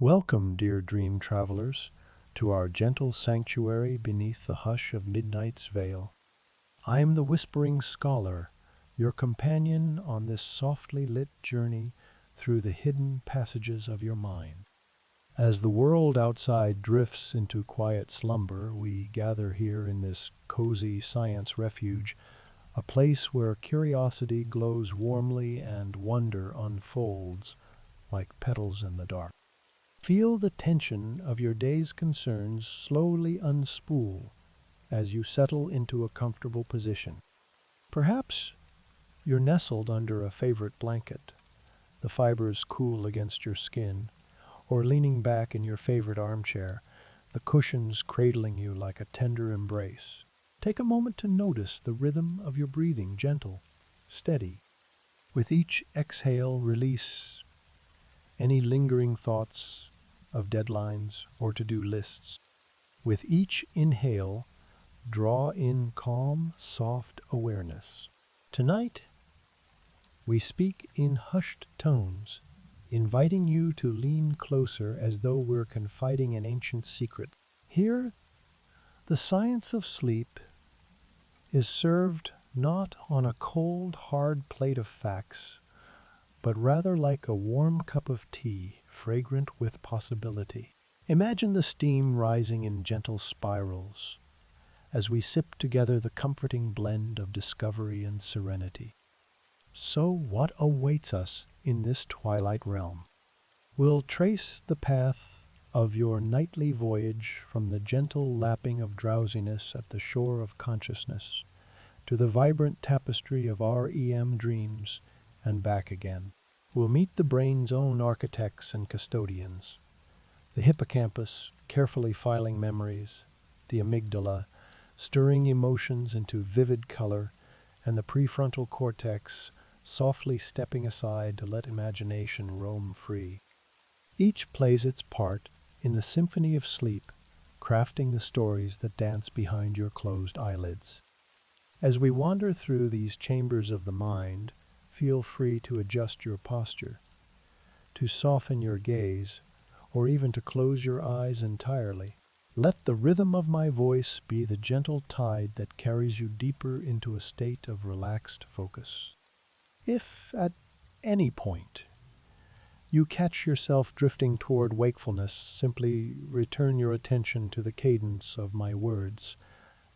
Welcome, dear dream travelers, to our gentle sanctuary beneath the hush of midnight's veil. I am the Whispering Scholar, your companion on this softly lit journey through the hidden passages of your mind. As the world outside drifts into quiet slumber, we gather here in this cozy science refuge, a place where curiosity glows warmly and wonder unfolds like petals in the dark. Feel the tension of your day's concerns slowly unspool as you settle into a comfortable position. Perhaps you're nestled under a favorite blanket, the fibers cool against your skin, or leaning back in your favorite armchair, the cushions cradling you like a tender embrace. Take a moment to notice the rhythm of your breathing, gentle, steady. With each exhale, release any lingering thoughts of deadlines or to-do lists. With each inhale, draw in calm, soft awareness. Tonight, we speak in hushed tones, inviting you to lean closer as though we're confiding an ancient secret. Here, the science of sleep is served not on a cold, hard plate of facts, but rather like a warm cup of tea, fragrant with possibility. Imagine the steam rising in gentle spirals as we sip together the comforting blend of discovery and serenity. So what awaits us in this twilight realm? We'll trace the path of your nightly voyage from the gentle lapping of drowsiness at the shore of consciousness to the vibrant tapestry of REM dreams and back again. We'll meet the brain's own architects and custodians, the hippocampus carefully filing memories, the amygdala stirring emotions into vivid color, and the prefrontal cortex softly stepping aside to let imagination roam free. Each plays its part in the symphony of sleep, crafting the stories that dance behind your closed eyelids. As we wander through these chambers of the mind, feel free to adjust your posture, to soften your gaze, or even to close your eyes entirely. Let the rhythm of my voice be the gentle tide that carries you deeper into a state of relaxed focus. If at any point you catch yourself drifting toward wakefulness, simply return your attention to the cadence of my words,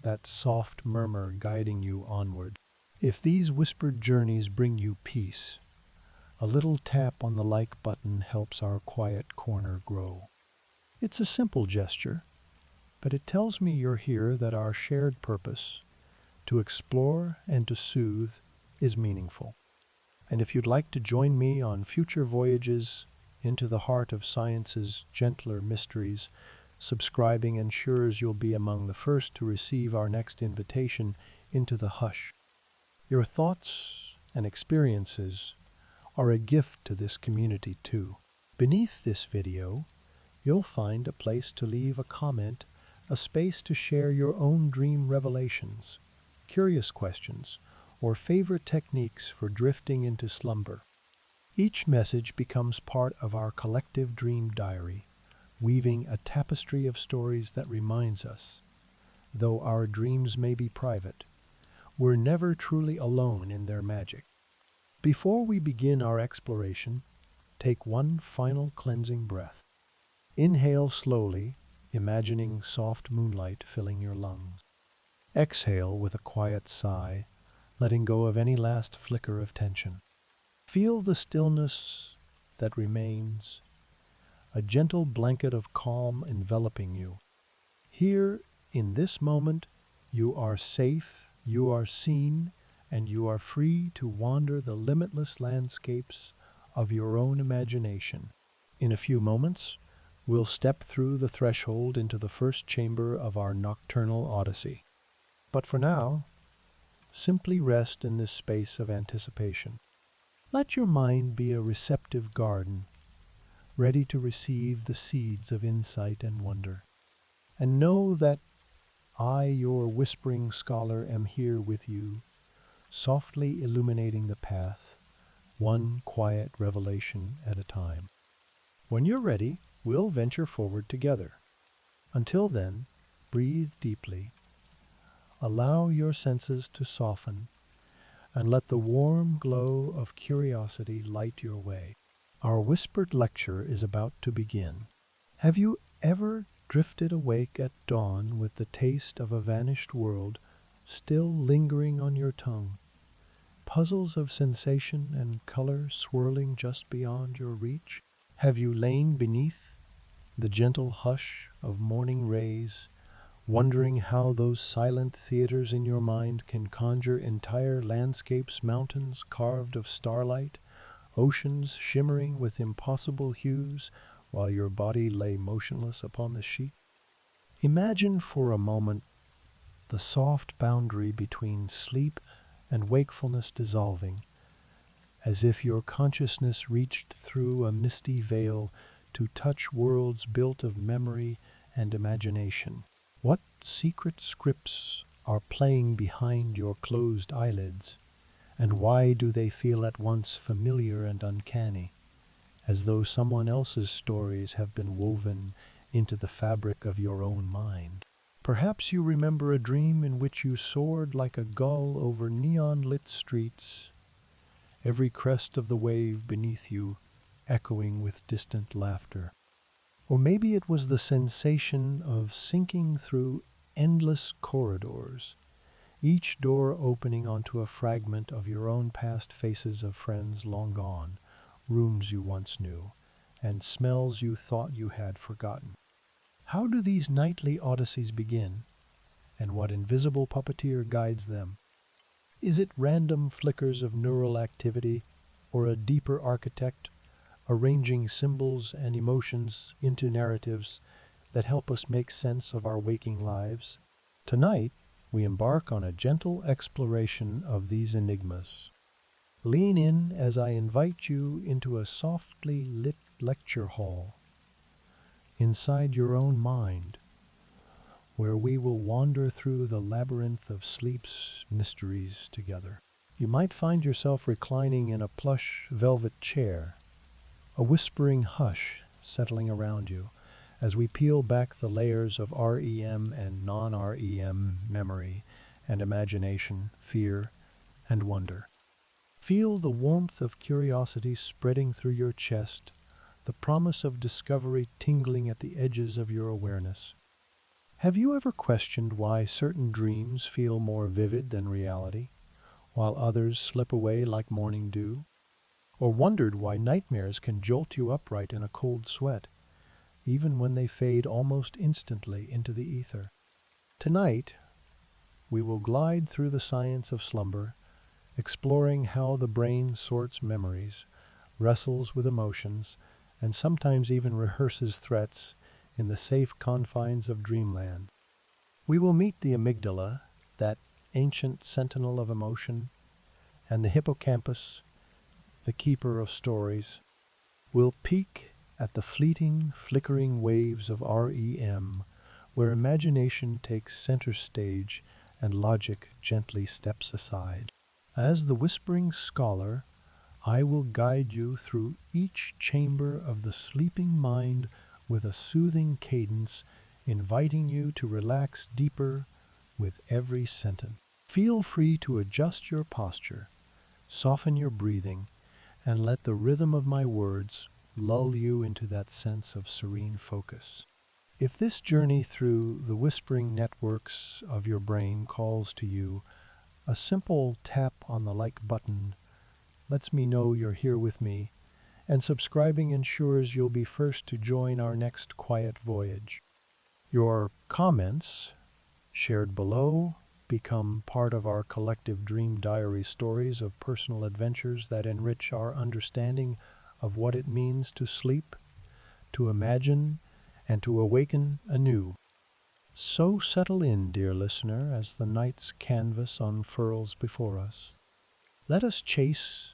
that soft murmur guiding you onward. If these whispered journeys bring you peace, a little tap on the like button helps our quiet corner grow. It's a simple gesture, but it tells me you're here, that our shared purpose, to explore and to soothe, is meaningful. And if you'd like to join me on future voyages into the heart of science's gentler mysteries, subscribing ensures you'll be among the first to receive our next invitation into the hush. Your thoughts and experiences are a gift to this community too. Beneath this video, you'll find a place to leave a comment, a space to share your own dream revelations, curious questions, or favorite techniques for drifting into slumber. Each message becomes part of our collective dream diary, weaving a tapestry of stories that reminds us, though our dreams may be private, we're never truly alone in their magic. Before we begin our exploration, take one final cleansing breath. Inhale slowly, imagining soft moonlight filling your lungs. Exhale with a quiet sigh, letting go of any last flicker of tension. Feel the stillness that remains, a gentle blanket of calm enveloping you. Here, in this moment, you are safe, you are seen, and you are free to wander the limitless landscapes of your own imagination. In a few moments, we'll step through the threshold into the first chamber of our nocturnal odyssey. But for now, simply rest in this space of anticipation. Let your mind be a receptive garden, ready to receive the seeds of insight and wonder. And know that I, your whispering scholar, am here with you, softly illuminating the path, one quiet revelation at a time. When you're ready, we'll venture forward together. Until then, breathe deeply, allow your senses to soften, and let the warm glow of curiosity light your way. Our whispered lecture is about to begin. Have you ever drifted awake at dawn with the taste of a vanished world still lingering on your tongue? Puzzles of sensation and color swirling just beyond your reach? Have you lain beneath the gentle hush of morning rays, wondering how those silent theaters in your mind can conjure entire landscapes, mountains carved of starlight, oceans shimmering with impossible hues, while your body lay motionless upon the sheet? Imagine for a moment the soft boundary between sleep and wakefulness dissolving, as if your consciousness reached through a misty veil to touch worlds built of memory and imagination. What secret scripts are playing behind your closed eyelids, and why do they feel at once familiar and uncanny, as though someone else's stories have been woven into the fabric of your own mind? Perhaps you remember a dream in which you soared like a gull over neon-lit streets, every crest of the wave beneath you echoing with distant laughter. Or maybe it was the sensation of sinking through endless corridors, each door opening onto a fragment of your own past, faces of friends long gone, rooms you once knew, and smells you thought you had forgotten. How do these nightly odysseys begin, and what invisible puppeteer guides them? Is it random flickers of neural activity, or a deeper architect arranging symbols and emotions into narratives that help us make sense of our waking lives? Tonight, we embark on a gentle exploration of these enigmas. Lean in as I invite you into a softly lit lecture hall inside your own mind, where we will wander through the labyrinth of sleep's mysteries together. You might find yourself reclining in a plush velvet chair, a whispering hush settling around you as we peel back the layers of REM and non-REM memory and imagination, fear, and wonder. Feel the warmth of curiosity spreading through your chest, the promise of discovery tingling at the edges of your awareness. Have you ever questioned why certain dreams feel more vivid than reality, while others slip away like morning dew? Or wondered why nightmares can jolt you upright in a cold sweat, even when they fade almost instantly into the ether? Tonight, we will glide through the science of slumber, exploring how the brain sorts memories, wrestles with emotions, and sometimes even rehearses threats in the safe confines of dreamland. We will meet the amygdala, that ancient sentinel of emotion, and the hippocampus, the keeper of stories. We'll peek at the fleeting, flickering waves of REM, where imagination takes center stage and logic gently steps aside. As the whispering scholar, I will guide you through each chamber of the sleeping mind with a soothing cadence, inviting you to relax deeper with every sentence. Feel free to adjust your posture, soften your breathing, and let the rhythm of my words lull you into that sense of serene focus. If this journey through the whispering networks of your brain calls to you, a simple tap on the like button lets me know you're here with me, and subscribing ensures you'll be first to join our next quiet voyage. Your comments, shared below, become part of our collective dream diary, stories of personal adventures that enrich our understanding of what it means to sleep, to imagine, and to awaken anew. So settle in, dear listener, as the night's canvas unfurls before us. Let us chase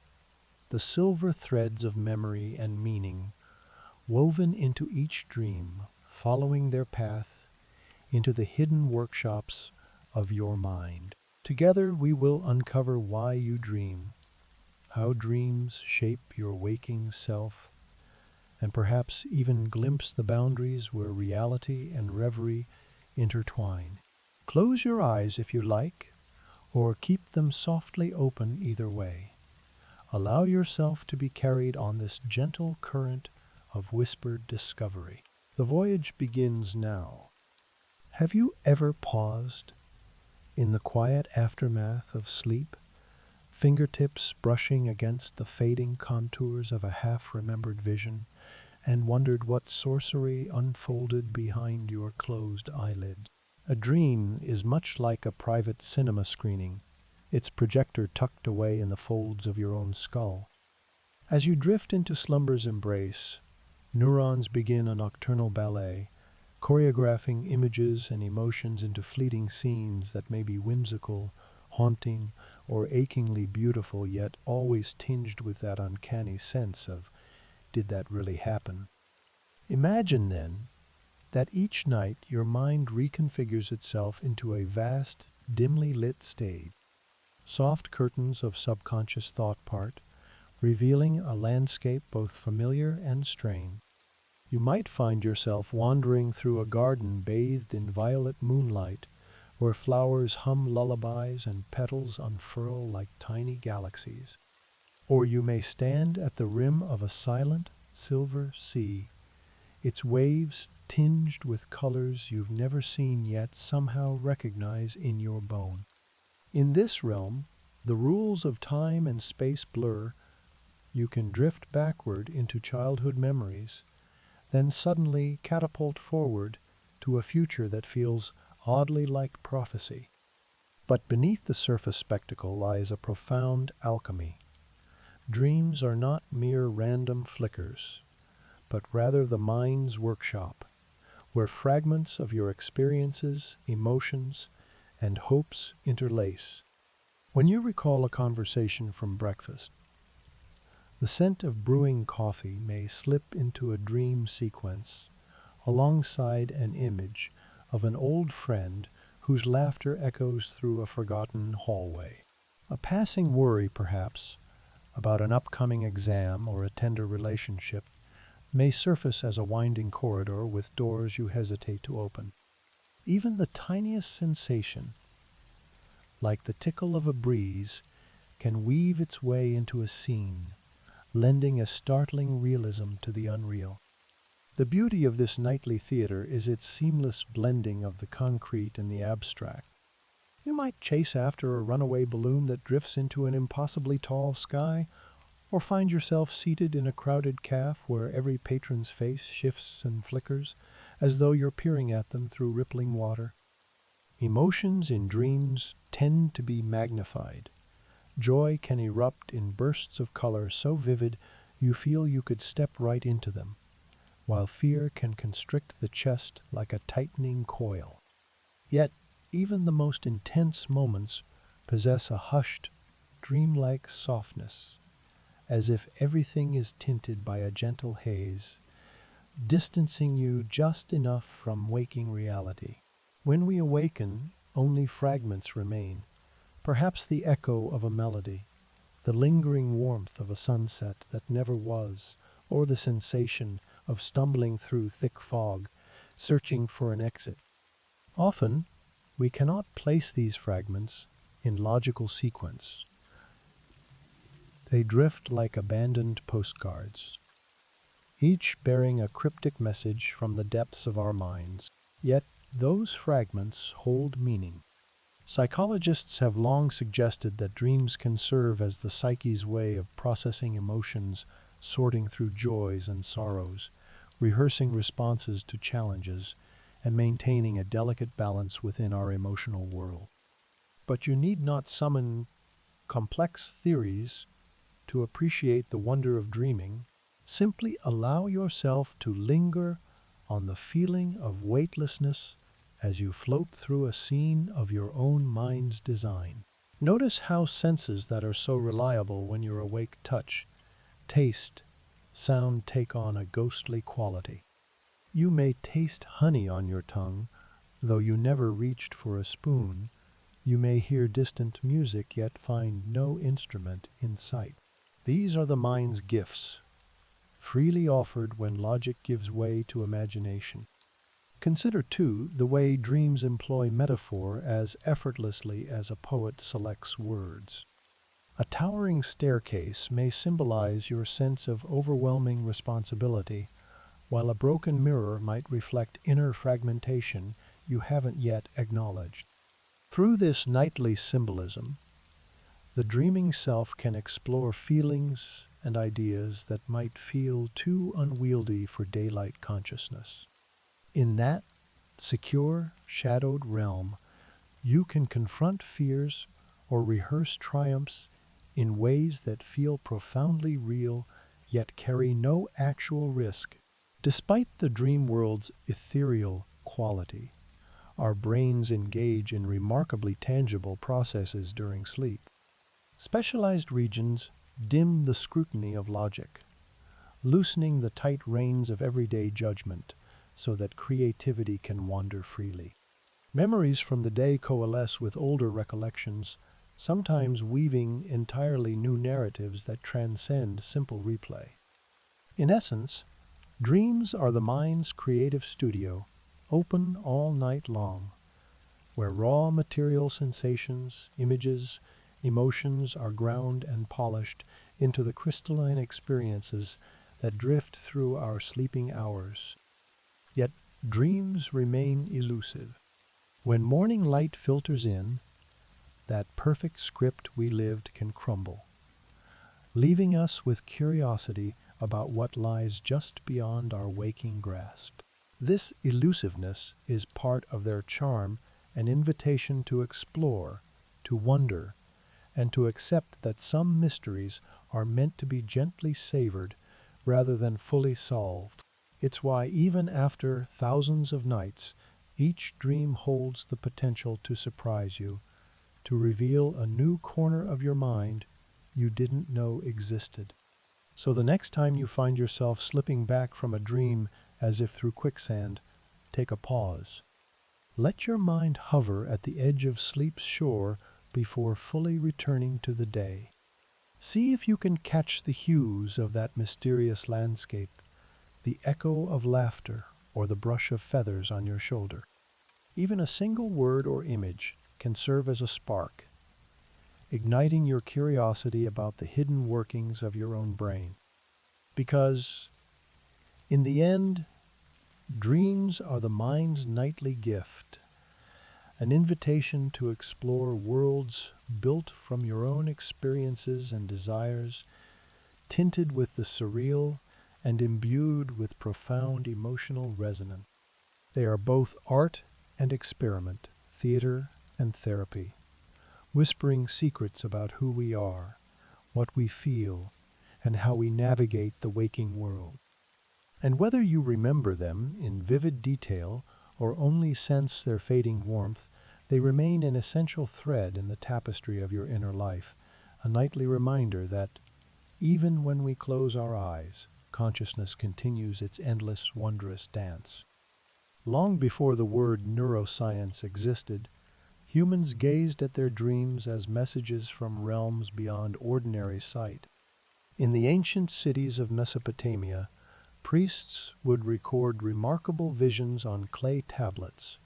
the silver threads of memory and meaning woven into each dream, following their path into the hidden workshops of your mind. Together we will uncover why you dream, how dreams shape your waking self, and perhaps even glimpse the boundaries where reality and reverie intertwine. Close your eyes if you like, or keep them softly open either way. Allow yourself to be carried on this gentle current of whispered discovery. The voyage begins now. Have you ever paused in the quiet aftermath of sleep, fingertips brushing against the fading contours of a half-remembered vision, and wondered what sorcery unfolded behind your closed eyelids? A dream is much like a private cinema screening, its projector tucked away in the folds of your own skull. As you drift into slumber's embrace, neurons begin a nocturnal ballet, choreographing images and emotions into fleeting scenes that may be whimsical, haunting, or achingly beautiful, yet always tinged with that uncanny sense of, did that really happen? Imagine, then, that each night your mind reconfigures itself into a vast, dimly lit stage. Soft curtains of subconscious thought part, revealing a landscape both familiar and strange. You might find yourself wandering through a garden bathed in violet moonlight, where flowers hum lullabies and petals unfurl like tiny galaxies. Or you may stand at the rim of a silent, silver sea, its waves tinged with colors you've never seen yet somehow recognize in your bone. In this realm, the rules of time and space blur. You can drift backward into childhood memories, then suddenly catapult forward to a future that feels oddly like prophecy. But beneath the surface spectacle lies a profound alchemy. Dreams are not mere random flickers, but rather the mind's workshop, where fragments of your experiences, emotions, and hopes interlace. When you recall a conversation from breakfast, the scent of brewing coffee may slip into a dream sequence, alongside an image of an old friend whose laughter echoes through a forgotten hallway. A passing worry, perhaps, about an upcoming exam or a tender relationship may surface as a winding corridor with doors you hesitate to open. Even the tiniest sensation, like the tickle of a breeze, can weave its way into a scene, lending a startling realism to the unreal. The beauty of this nightly theater is its seamless blending of the concrete and the abstract. You might chase after a runaway balloon that drifts into an impossibly tall sky, or find yourself seated in a crowded cafe where every patron's face shifts and flickers, as though you're peering at them through rippling water. Emotions in dreams tend to be magnified. Joy can erupt in bursts of color so vivid you feel you could step right into them, while fear can constrict the chest like a tightening coil. Yet, even the most intense moments possess a hushed, dreamlike softness, as if everything is tinted by a gentle haze, distancing you just enough from waking reality. When we awaken, only fragments remain, perhaps the echo of a melody, the lingering warmth of a sunset that never was, or the sensation of stumbling through thick fog, searching for an exit. Often, we cannot place these fragments in logical sequence. They drift like abandoned postcards, each bearing a cryptic message from the depths of our minds. Yet those fragments hold meaning. Psychologists have long suggested that dreams can serve as the psyche's way of processing emotions, sorting through joys and sorrows, rehearsing responses to challenges, and maintaining a delicate balance within our emotional world. But you need not summon complex theories to appreciate the wonder of dreaming. Simply allow yourself to linger on the feeling of weightlessness as you float through a scene of your own mind's design. Notice how senses that are so reliable when you're awake touch, taste, sound take on a ghostly quality. You may taste honey on your tongue, though you never reached for a spoon. You may hear distant music, yet find no instrument in sight. These are the mind's gifts, freely offered when logic gives way to imagination. Consider, too, the way dreams employ metaphor as effortlessly as a poet selects words. A towering staircase may symbolize your sense of overwhelming responsibility, while a broken mirror might reflect inner fragmentation you haven't yet acknowledged. Through this nightly symbolism, the dreaming self can explore feelings and ideas that might feel too unwieldy for daylight consciousness. In that secure, shadowed realm, you can confront fears or rehearse triumphs in ways that feel profoundly real yet carry no actual risk. Despite the dream world's ethereal quality, our brains engage in remarkably tangible processes during sleep. Specialized regions dim the scrutiny of logic, loosening the tight reins of everyday judgment so that creativity can wander freely. Memories from the day coalesce with older recollections, sometimes weaving entirely new narratives that transcend simple replay. In essence, dreams are the mind's creative studio, open all night long, where raw material sensations, images, emotions are ground and polished into the crystalline experiences that drift through our sleeping hours. Yet dreams remain elusive. When morning light filters in, that perfect script we lived can crumble, leaving us with curiosity about what lies just beyond our waking grasp. This elusiveness is part of their charm, an invitation to explore, to wonder, and to accept that some mysteries are meant to be gently savored rather than fully solved. It's why even after thousands of nights, each dream holds the potential to surprise you, to reveal a new corner of your mind you didn't know existed. So the next time you find yourself slipping back from a dream as if through quicksand, take a pause. Let your mind hover at the edge of sleep's shore before fully returning to the day. See if you can catch the hues of that mysterious landscape, the echo of laughter or the brush of feathers on your shoulder. Even a single word or image can serve as a spark, igniting your curiosity about the hidden workings of your own brain. Because, in the end, dreams are the mind's nightly gift, an invitation to explore worlds built from your own experiences and desires, tinted with the surreal and imbued with profound emotional resonance. They are both art and experiment, theater and therapy, whispering secrets about who we are, what we feel, and how we navigate the waking world. And whether you remember them in vivid detail or only sense their fading warmth, they remain an essential thread in the tapestry of your inner life, a nightly reminder that, even when we close our eyes, consciousness continues its endless, wondrous dance. Long before the word neuroscience existed, humans gazed at their dreams as messages from realms beyond ordinary sight. In the ancient cities of Mesopotamia, priests would record remarkable visions on clay tablets,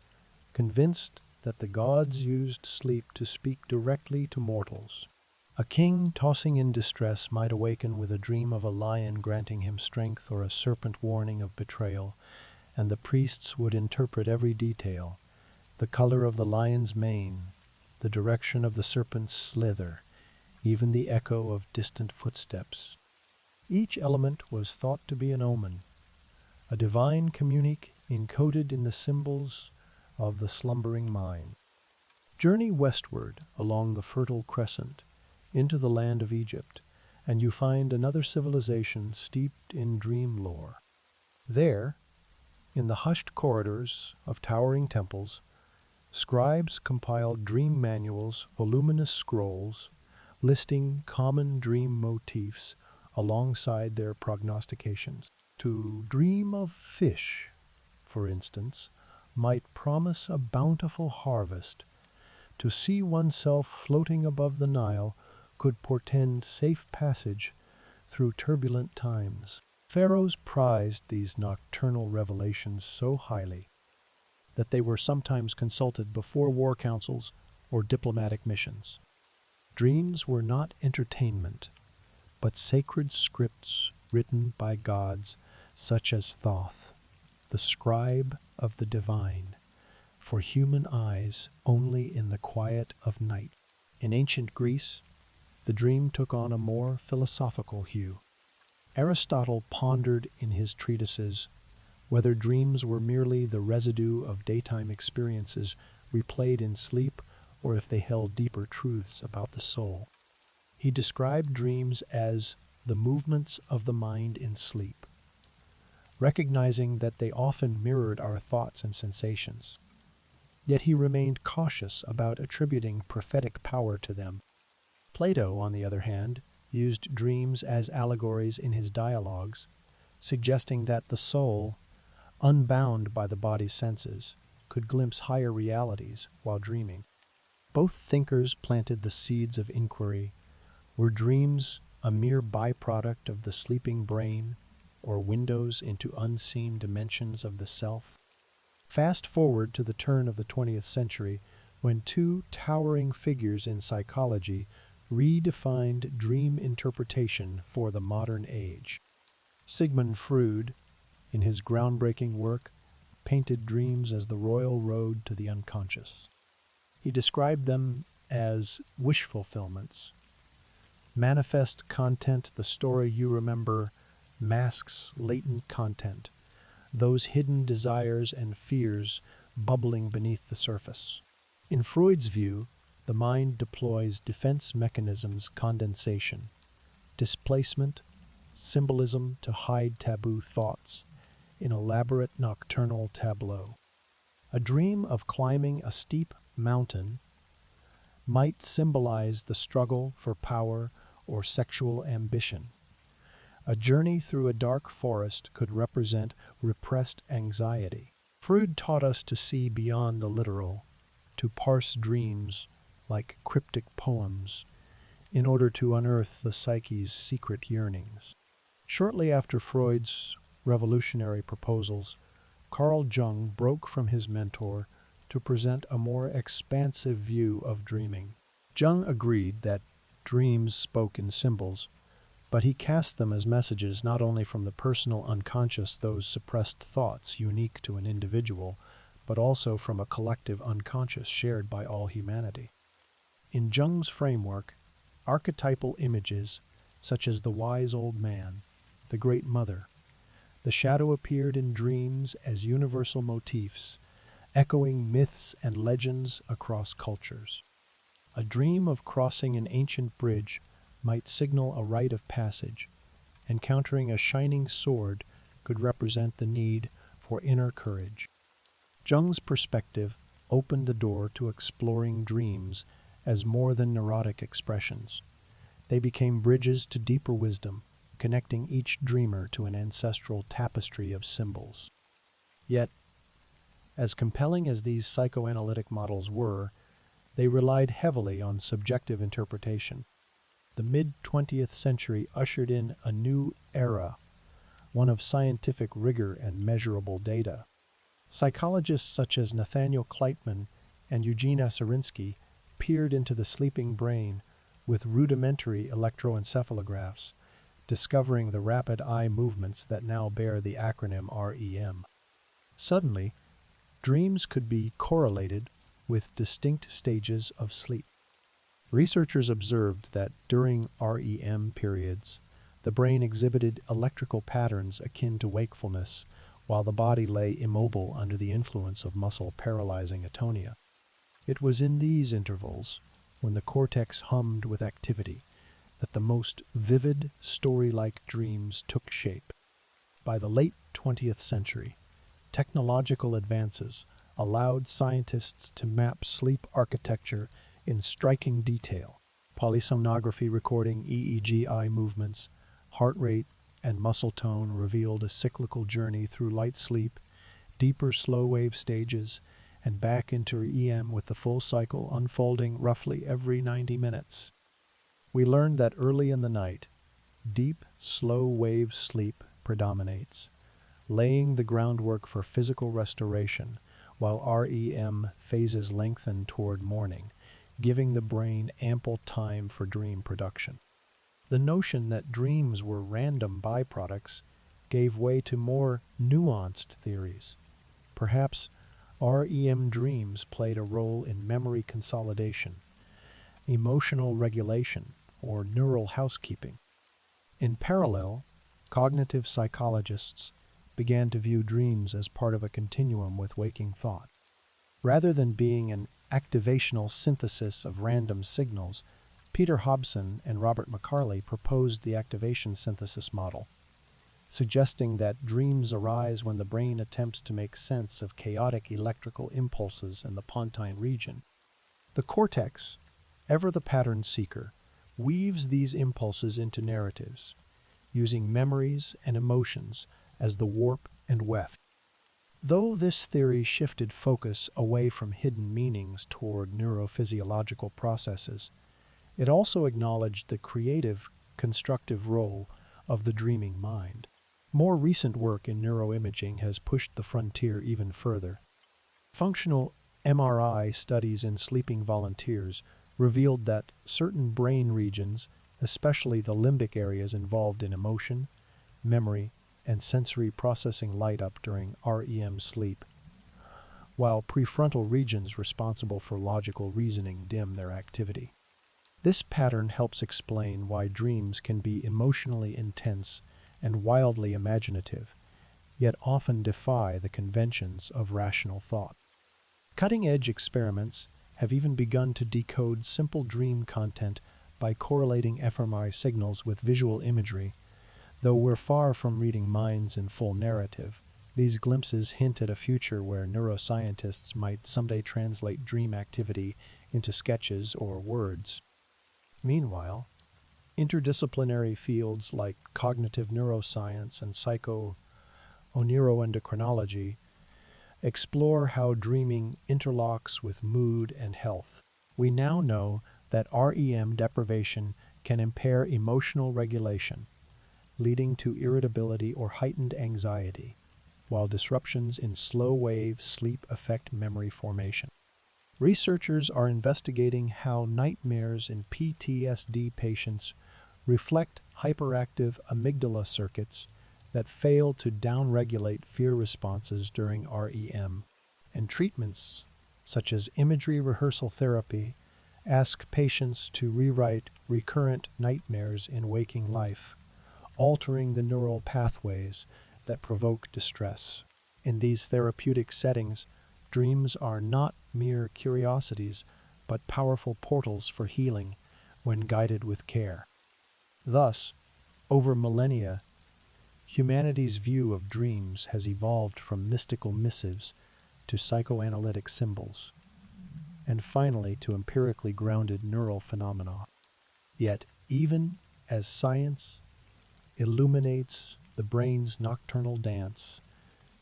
convinced that the gods used sleep to speak directly to mortals. A king tossing in distress might awaken with a dream of a lion granting him strength or a serpent warning of betrayal, and the priests would interpret every detail: the color of the lion's mane, the direction of the serpent's slither, even the echo of distant footsteps. Each element was thought to be an omen, a divine communique encoded in the symbols of the slumbering mind. Journey westward along the Fertile Crescent into the land of Egypt, and you find another civilization steeped in dream lore. There, in the hushed corridors of towering temples, scribes compiled dream manuals, voluminous scrolls, listing common dream motifs alongside their prognostications. To dream of fish, for instance, might promise a bountiful harvest. To see oneself floating above the Nile could portend safe passage through turbulent times. Pharaohs prized these nocturnal revelations so highly that they were sometimes consulted before war councils or diplomatic missions. Dreams were not entertainment, but sacred scripts written by gods such as Thoth, the scribe of the divine, for human eyes only in the quiet of night. In ancient Greece, the dream took on a more philosophical hue. Aristotle pondered in his treatises whether dreams were merely the residue of daytime experiences replayed in sleep or if they held deeper truths about the soul. He described dreams as the movements of the mind in sleep, recognizing that they often mirrored our thoughts and sensations. Yet he remained cautious about attributing prophetic power to them. Plato, on the other hand, used dreams as allegories in his dialogues, suggesting that the soul, unbound by the body's senses, could glimpse higher realities while dreaming. Both thinkers planted the seeds of inquiry. Were dreams a mere byproduct of the sleeping brain, or windows into unseen dimensions of the self? Fast forward to the turn of the 20th century, when two towering figures in psychology redefined dream interpretation for the modern age. Sigmund Freud, in his groundbreaking work, painted dreams as the royal road to the unconscious. He described them as wish fulfillments. Manifest content, the story you remember, masks latent content, those hidden desires and fears bubbling beneath the surface. In Freud's view, the mind deploys defense mechanisms: condensation, displacement, symbolism to hide taboo thoughts, in elaborate nocturnal tableau. A dream of climbing a steep mountain might symbolize the struggle for power or sexual ambition. A journey through a dark forest could represent repressed anxiety. Freud taught us to see beyond the literal, to parse dreams like cryptic poems, in order to unearth the psyche's secret yearnings. Shortly after Freud's revolutionary proposals, Carl Jung broke from his mentor to present a more expansive view of dreaming. Jung agreed that dreams spoke in symbols, but he cast them as messages not only from the personal unconscious, those suppressed thoughts unique to an individual, but also from a collective unconscious shared by all humanity. In Jung's framework, archetypal images, such as the wise old man, the great mother, the shadow, appeared in dreams as universal motifs, echoing myths and legends across cultures. A dream of crossing an ancient bridge might signal a rite of passage. Encountering a shining sword could represent the need for inner courage. Jung's perspective opened the door to exploring dreams as more than neurotic expressions. They became bridges to deeper wisdom, connecting each dreamer to an ancestral tapestry of symbols. Yet, as compelling as these psychoanalytic models were, they relied heavily on subjective interpretation. The mid-20th century ushered in a new era, one of scientific rigor and measurable data. Psychologists such as Nathaniel Kleitman and Eugene Aserinsky peered into the sleeping brain with rudimentary electroencephalographs, discovering the rapid eye movements that now bear the acronym REM. Suddenly, dreams could be correlated with distinct stages of sleep. Researchers observed that during REM periods, the brain exhibited electrical patterns akin to wakefulness, while the body lay immobile under the influence of muscle-paralyzing atonia. It was in these intervals, when the cortex hummed with activity, that the most vivid, story-like dreams took shape. By the late 20th century, technological advances allowed scientists to map sleep architecture in striking detail. Polysomnography recording EEG eye movements, heart rate, and muscle tone revealed a cyclical journey through light sleep, deeper slow-wave stages, and back into EM, with the full cycle unfolding roughly every 90 minutes. We learned that early in the night, deep, slow-wave sleep predominates, laying the groundwork for physical restoration, while REM phases lengthen toward morning, giving the brain ample time for dream production. The notion that dreams were random byproducts gave way to more nuanced theories. Perhaps REM dreams played a role in memory consolidation, emotional regulation, or neural housekeeping. In parallel, cognitive psychologists began to view dreams as part of a continuum with waking thought. Rather than being an activational synthesis of random signals, Peter Hobson and Robert McCarley proposed the activation synthesis model, suggesting that dreams arise when the brain attempts to make sense of chaotic electrical impulses in the pontine region. The cortex, ever the pattern seeker, weaves these impulses into narratives, using memories and emotions as the warp and weft. Though this theory shifted focus away from hidden meanings toward neurophysiological processes, it also acknowledged the creative, constructive role of the dreaming mind. More recent work in neuroimaging has pushed the frontier even further. Functional MRI studies in sleeping volunteers revealed that certain brain regions, especially the limbic areas involved in emotion, memory, and sensory processing, light up during REM sleep, while prefrontal regions responsible for logical reasoning dim their activity. This pattern helps explain why dreams can be emotionally intense and wildly imaginative, yet often defy the conventions of rational thought. Cutting-edge experiments have even begun to decode simple dream content by correlating fMRI signals with visual imagery. Though we're far from reading minds in full narrative, these glimpses hint at a future where neuroscientists might someday translate dream activity into sketches or words. Meanwhile, interdisciplinary fields like cognitive neuroscience and psychoneuroendocrinology explore how dreaming interlocks with mood and health. We now know that REM deprivation can impair emotional regulation, leading to irritability or heightened anxiety, while disruptions in slow-wave sleep affect memory formation. Researchers are investigating how nightmares in PTSD patients reflect hyperactive amygdala circuits that fail to downregulate fear responses during REM, and treatments, such as imagery rehearsal therapy, ask patients to rewrite recurrent nightmares in waking life, altering the neural pathways that provoke distress. In these therapeutic settings, dreams are not mere curiosities, but powerful portals for healing when guided with care. Thus, over millennia, humanity's view of dreams has evolved from mystical missives to psychoanalytic symbols, and finally to empirically grounded neural phenomena. Yet, even as science illuminates the brain's nocturnal dance,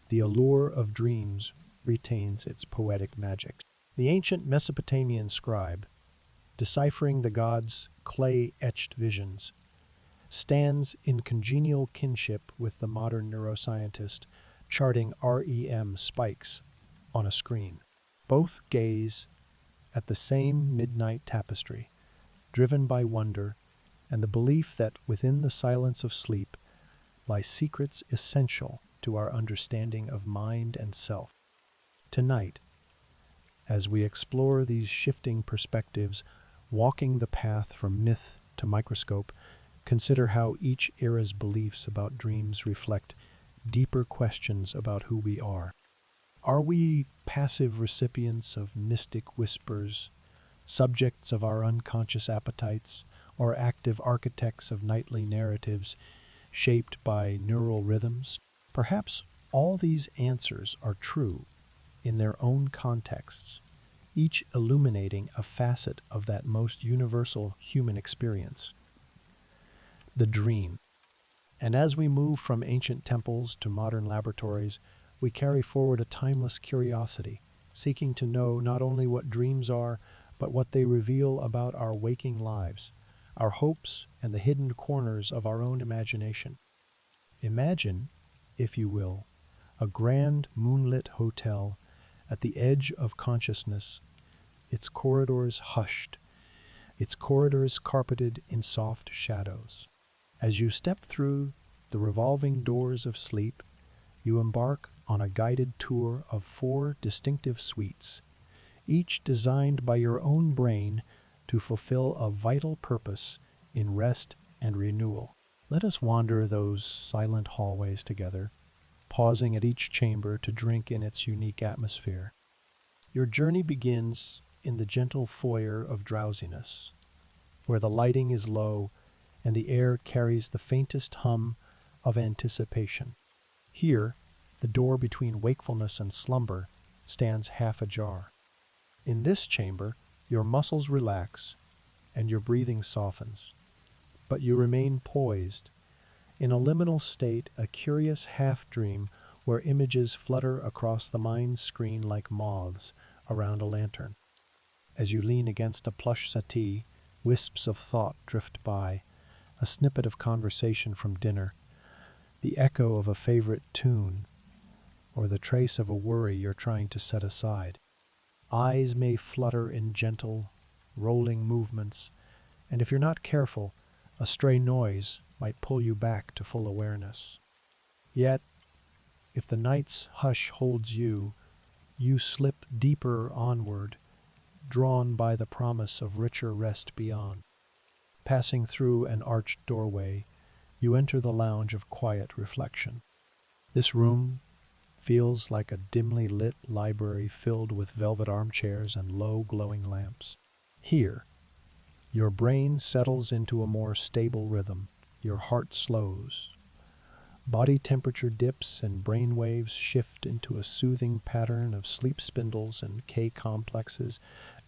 the allure of dreams retains its poetic magic. The ancient Mesopotamian scribe, deciphering the gods' clay-etched visions, stands in congenial kinship with the modern neuroscientist charting REM spikes on a screen. Both gaze at the same midnight tapestry, driven by wonder and the belief that within the silence of sleep lie secrets essential to our understanding of mind and self. Tonight, as we explore these shifting perspectives, walking the path from myth to microscope, consider how each era's beliefs about dreams reflect deeper questions about who we are. Are we passive recipients of mystic whispers, subjects of our unconscious appetites, or active architects of nightly narratives shaped by neural rhythms? Perhaps all these answers are true in their own contexts, each illuminating a facet of that most universal human experience, the dream. And as we move from ancient temples to modern laboratories, we carry forward a timeless curiosity, seeking to know not only what dreams are, but what they reveal about our waking lives, our hopes, and the hidden corners of our own imagination. Imagine, if you will, a grand moonlit hotel at the edge of consciousness, its corridors hushed, its corridors carpeted in soft shadows. As you step through the revolving doors of sleep, you embark on a guided tour of 4 distinctive suites, each designed by your own brain to fulfill a vital purpose in rest and renewal. Let us wander those silent hallways together, pausing at each chamber to drink in its unique atmosphere. Your journey begins in the gentle foyer of drowsiness, where the lighting is low and the air carries the faintest hum of anticipation. Here, the door between wakefulness and slumber stands half ajar. In this chamber, your muscles relax and your breathing softens, but you remain poised, in a liminal state, a curious half-dream where images flutter across the mind screen like moths around a lantern. As you lean against a plush settee, wisps of thought drift by, a snippet of conversation from dinner, the echo of a favorite tune, or the trace of a worry you're trying to set aside. Eyes may flutter in gentle, rolling movements, and if you're not careful, a stray noise might pull you back to full awareness. Yet, if the night's hush holds you, you slip deeper onward, drawn by the promise of richer rest beyond. Passing through an arched doorway, you enter the lounge of quiet reflection. This room feels like a dimly lit library filled with velvet armchairs and low glowing lamps. Here, your brain settles into a more stable rhythm, your heart slows, body temperature dips and brain waves shift into a soothing pattern of sleep spindles and K-complexes,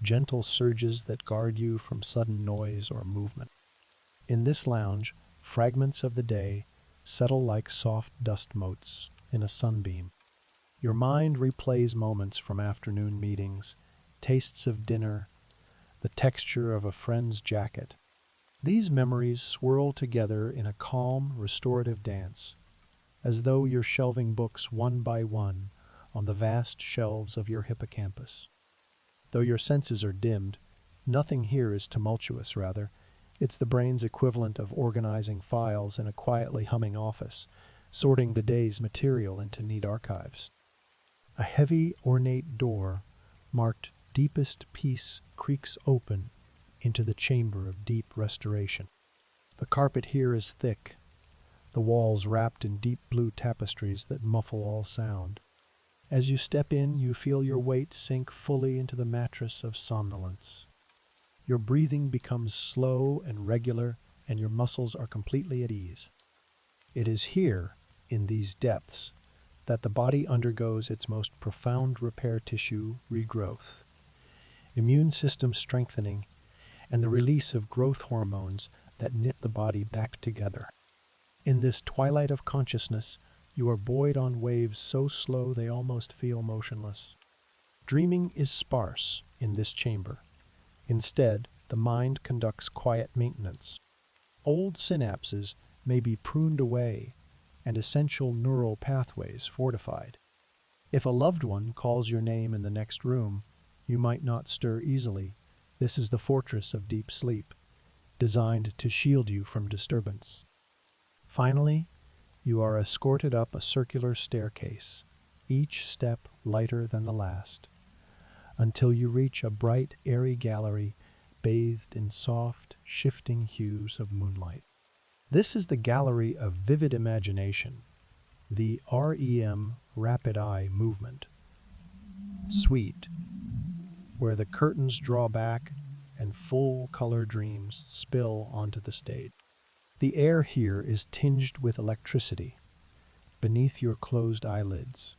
gentle surges that guard you from sudden noise or movement. In this lounge, fragments of the day settle like soft dust motes in a sunbeam. Your mind replays moments from afternoon meetings, tastes of dinner, the texture of a friend's jacket. These memories swirl together in a calm, restorative dance, as though you're shelving books one by one on the vast shelves of your hippocampus. Though your senses are dimmed, nothing here is tumultuous, rather. It's the brain's equivalent of organizing files in a quietly humming office, sorting the day's material into neat archives. A heavy, ornate door, marked Deepest Peace, creaks open into the chamber of deep restoration. The carpet here is thick, the walls wrapped in deep blue tapestries that muffle all sound. As you step in, you feel your weight sink fully into the mattress of somnolence. Your breathing becomes slow and regular, and your muscles are completely at ease. It is here, in these depths, that the body undergoes its most profound repair tissue regrowth, immune system strengthening, and the release of growth hormones that knit the body back together. In this twilight of consciousness, you are buoyed on waves so slow they almost feel motionless. Dreaming is sparse in this chamber. Instead, the mind conducts quiet maintenance. Old synapses may be pruned away and essential neural pathways fortified. If a loved one calls your name in the next room, you might not stir easily. This is the fortress of deep sleep, designed to shield you from disturbance. Finally, you are escorted up a circular staircase, each step lighter than the last, until you reach a bright, airy gallery bathed in soft, shifting hues of moonlight. This is the gallery of vivid imagination, the REM, rapid eye movement suite, where the curtains draw back and full color dreams spill onto the stage. The air here is tinged with electricity. Beneath your closed eyelids,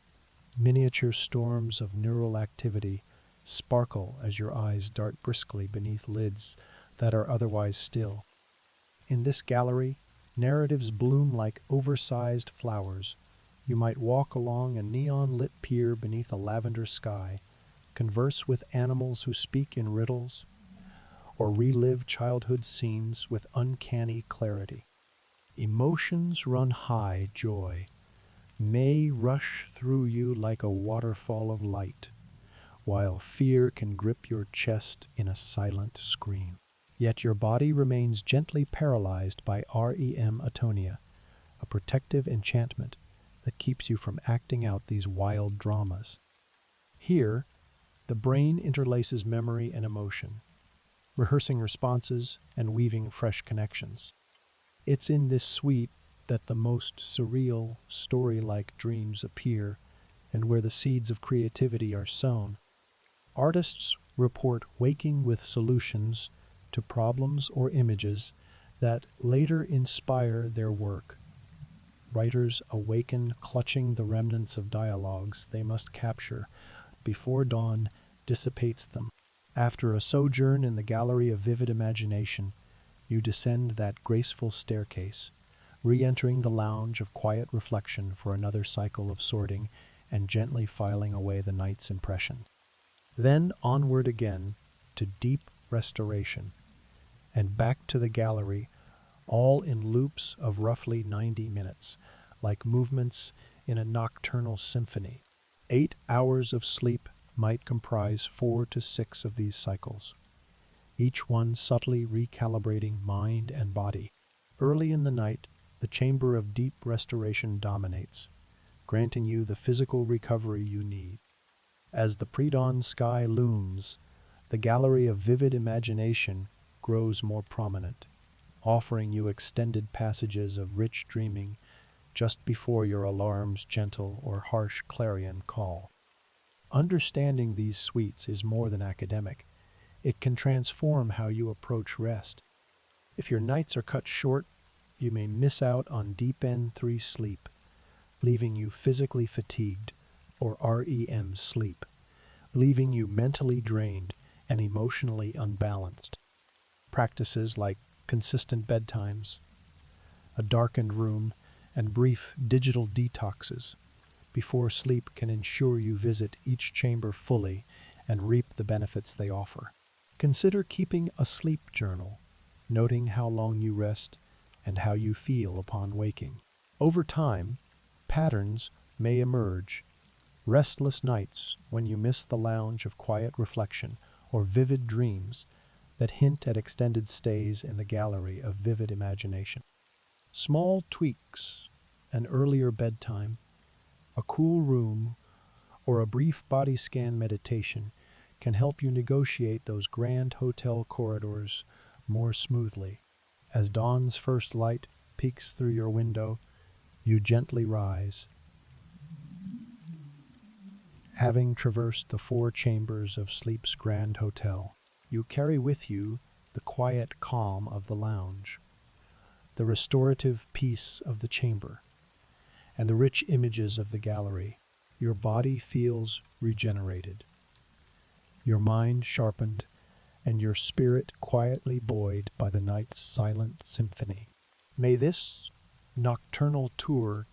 miniature storms of neural activity sparkle as your eyes dart briskly beneath lids that are otherwise still. In this gallery, narratives bloom like oversized flowers. You might walk along a neon-lit pier beneath a lavender sky, converse with animals who speak in riddles, or relive childhood scenes with uncanny clarity. Emotions run high, joy may rush through you like a waterfall of light, while fear can grip your chest in a silent scream. Yet your body remains gently paralyzed by REM atonia, a protective enchantment that keeps you from acting out these wild dramas. Here, the brain interlaces memory and emotion, rehearsing responses and weaving fresh connections. It's in this suite that the most surreal, story-like dreams appear and where the seeds of creativity are sown. Artists report waking with solutions to problems or images that later inspire their work. Writers awaken clutching the remnants of dialogues they must capture before dawn dissipates them. After a sojourn in the gallery of vivid imagination, you descend that graceful staircase, re-entering the lounge of quiet reflection for another cycle of sorting and gently filing away the night's impression. Then onward again to deep restoration, and back to the gallery, all in loops of roughly 90 minutes, like movements in a nocturnal symphony. 8 hours of sleep might comprise 4 to 6 of these cycles, each one subtly recalibrating mind and body. Early in the night, the chamber of deep restoration dominates, granting you the physical recovery you need. As the pre-dawn sky looms, the gallery of vivid imagination grows more prominent, offering you extended passages of rich dreaming just before your alarm's gentle or harsh clarion call. Understanding these suites is more than academic. It can transform how you approach rest. If your nights are cut short, you may miss out on deep N3 sleep, leaving you physically fatigued, or REM sleep, leaving you mentally drained and emotionally unbalanced. Practices like consistent bedtimes, a darkened room, and brief digital detoxes before sleep can ensure you visit each chamber fully and reap the benefits they offer. Consider keeping a sleep journal, noting how long you rest and how you feel upon waking. Over time, patterns may emerge. Restless nights when you miss the lounge of quiet reflection, or vivid dreams that hint at extended stays in the gallery of vivid imagination. Small tweaks, an earlier bedtime, a cool room, or a brief body scan meditation can help you negotiate those grand hotel corridors more smoothly. As dawn's first light peeks through your window, you gently rise. Having traversed the 4 chambers of sleep's grand hotel, you carry with you the quiet calm of the lounge, the restorative peace of the chamber, and the rich images of the gallery. Your body feels regenerated, your mind sharpened, and your spirit quietly buoyed by the night's silent symphony. May this nocturnal tour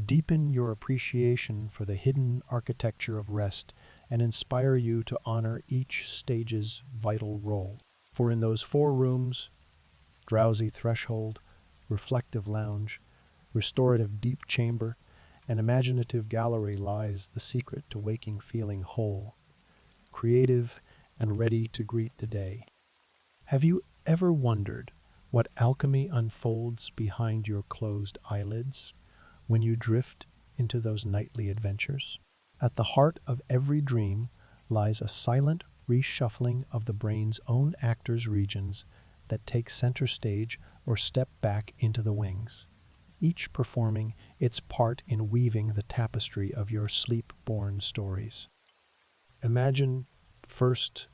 deepen your appreciation for the hidden architecture of rest and inspire you to honor each stage's vital role. For in those 4 rooms, drowsy threshold, reflective lounge, restorative deep chamber, and imaginative gallery lies the secret to waking feeling whole, creative, and ready to greet the day. Have you ever wondered what alchemy unfolds behind your closed eyelids when you drift into those nightly adventures? At the heart of every dream lies a silent reshuffling of the brain's own actors' regions that take center stage or step back into the wings, each performing its part in weaving the tapestry of your sleep-born stories. Imagine first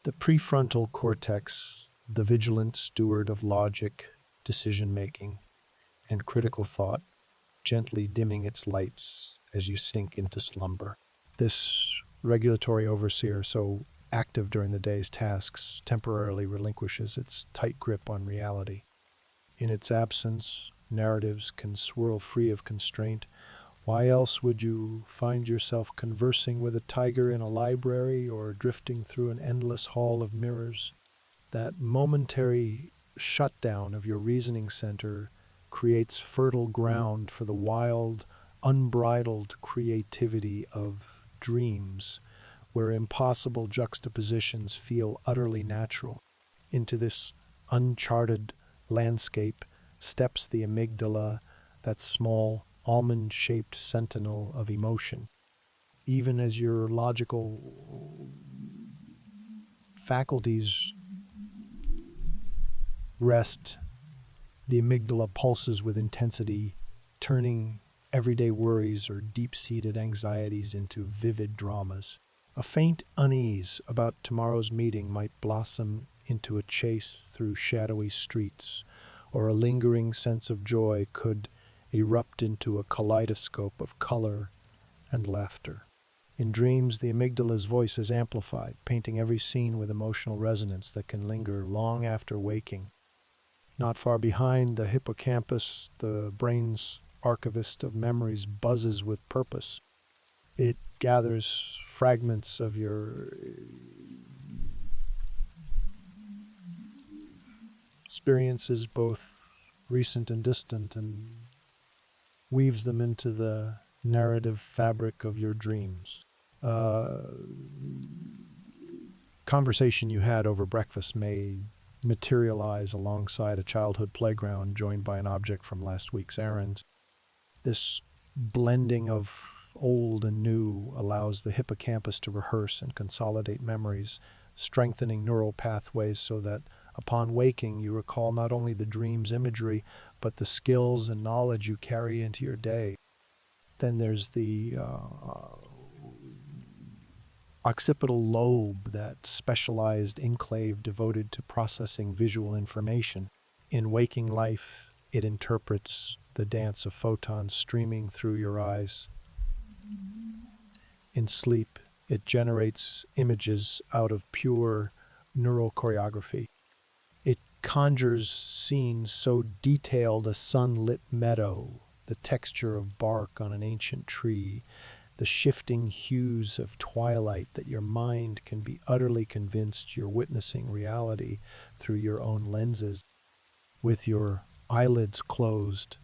the prefrontal cortex, the vigilant steward of logic, decision-making, and critical thought, gently dimming its lights as you sink into slumber. This regulatory overseer, so active during the day's tasks, temporarily relinquishes its tight grip on reality. In its absence, narratives can swirl free of constraint. Why else would you find yourself conversing with a tiger in a library or drifting through an endless hall of mirrors? That momentary shutdown of your reasoning center creates fertile ground for the wild, unbridled creativity of dreams, where impossible juxtapositions feel utterly natural. Into this uncharted landscape steps the amygdala, that small, almond-shaped sentinel of emotion. Even as your logical faculties rest, the amygdala pulses with intensity, turning everyday worries or deep-seated anxieties into vivid dramas. A faint unease about tomorrow's meeting might blossom into a chase through shadowy streets, or a lingering sense of joy could erupt into a kaleidoscope of color and laughter. In dreams, the amygdala's voice is amplified, painting every scene with emotional resonance that can linger long after waking. Not far behind, the hippocampus, the brain's archivist of memories, buzzes with purpose. It gathers fragments of your experiences, both recent and distant, and weaves them into the narrative fabric of your dreams. Conversation you had over breakfast may materialize alongside a childhood playground joined by an object from last week's errand. This blending of old and new allows the hippocampus to rehearse and consolidate memories, strengthening neural pathways so that upon waking you recall not only the dream's imagery, but the skills and knowledge you carry into your day. Then there's the occipital lobe, that specialized enclave devoted to processing visual information. In waking life, it interprets the dance of photons streaming through your eyes. In sleep, it generates images out of pure neural choreography. It conjures scenes so detailed: a sunlit meadow, the texture of bark on an ancient tree, the shifting hues of twilight, that your mind can be utterly convinced you're witnessing reality through your own lenses. With your eyelids closed,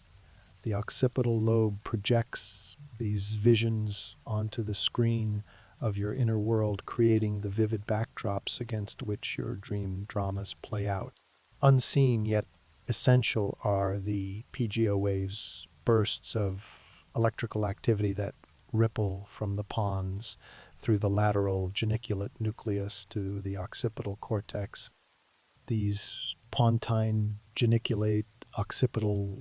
the occipital lobe projects these visions onto the screen of your inner world, creating the vivid backdrops against which your dream dramas play out. Unseen yet essential are the PGO waves, bursts of electrical activity that ripple from the pons through the lateral geniculate nucleus to the occipital cortex. These pontine geniculate occipital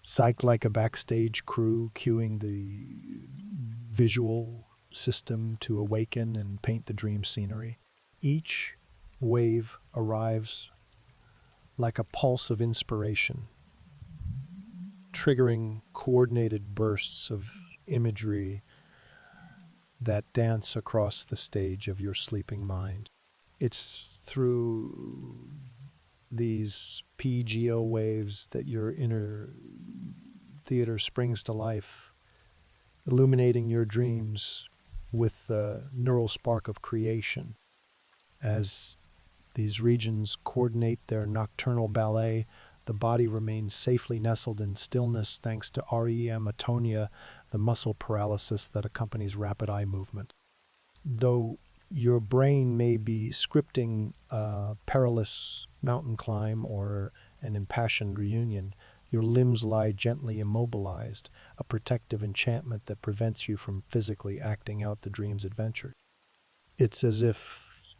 psych like a backstage crew, cueing the visual system to awaken and paint the dream scenery. Each wave arrives like a pulse of inspiration, triggering coordinated bursts of imagery that dance across the stage of your sleeping mind. It's through these PGO waves that your inner theater springs to life, illuminating your dreams with the neural spark of creation. As these regions coordinate their nocturnal ballet, the body remains safely nestled in stillness thanks to REM atonia, the muscle paralysis that accompanies rapid eye movement. Though your brain may be scripting a perilous mountain climb or an impassioned reunion, your limbs lie gently immobilized, a protective enchantment that prevents you from physically acting out the dream's adventure. It's as if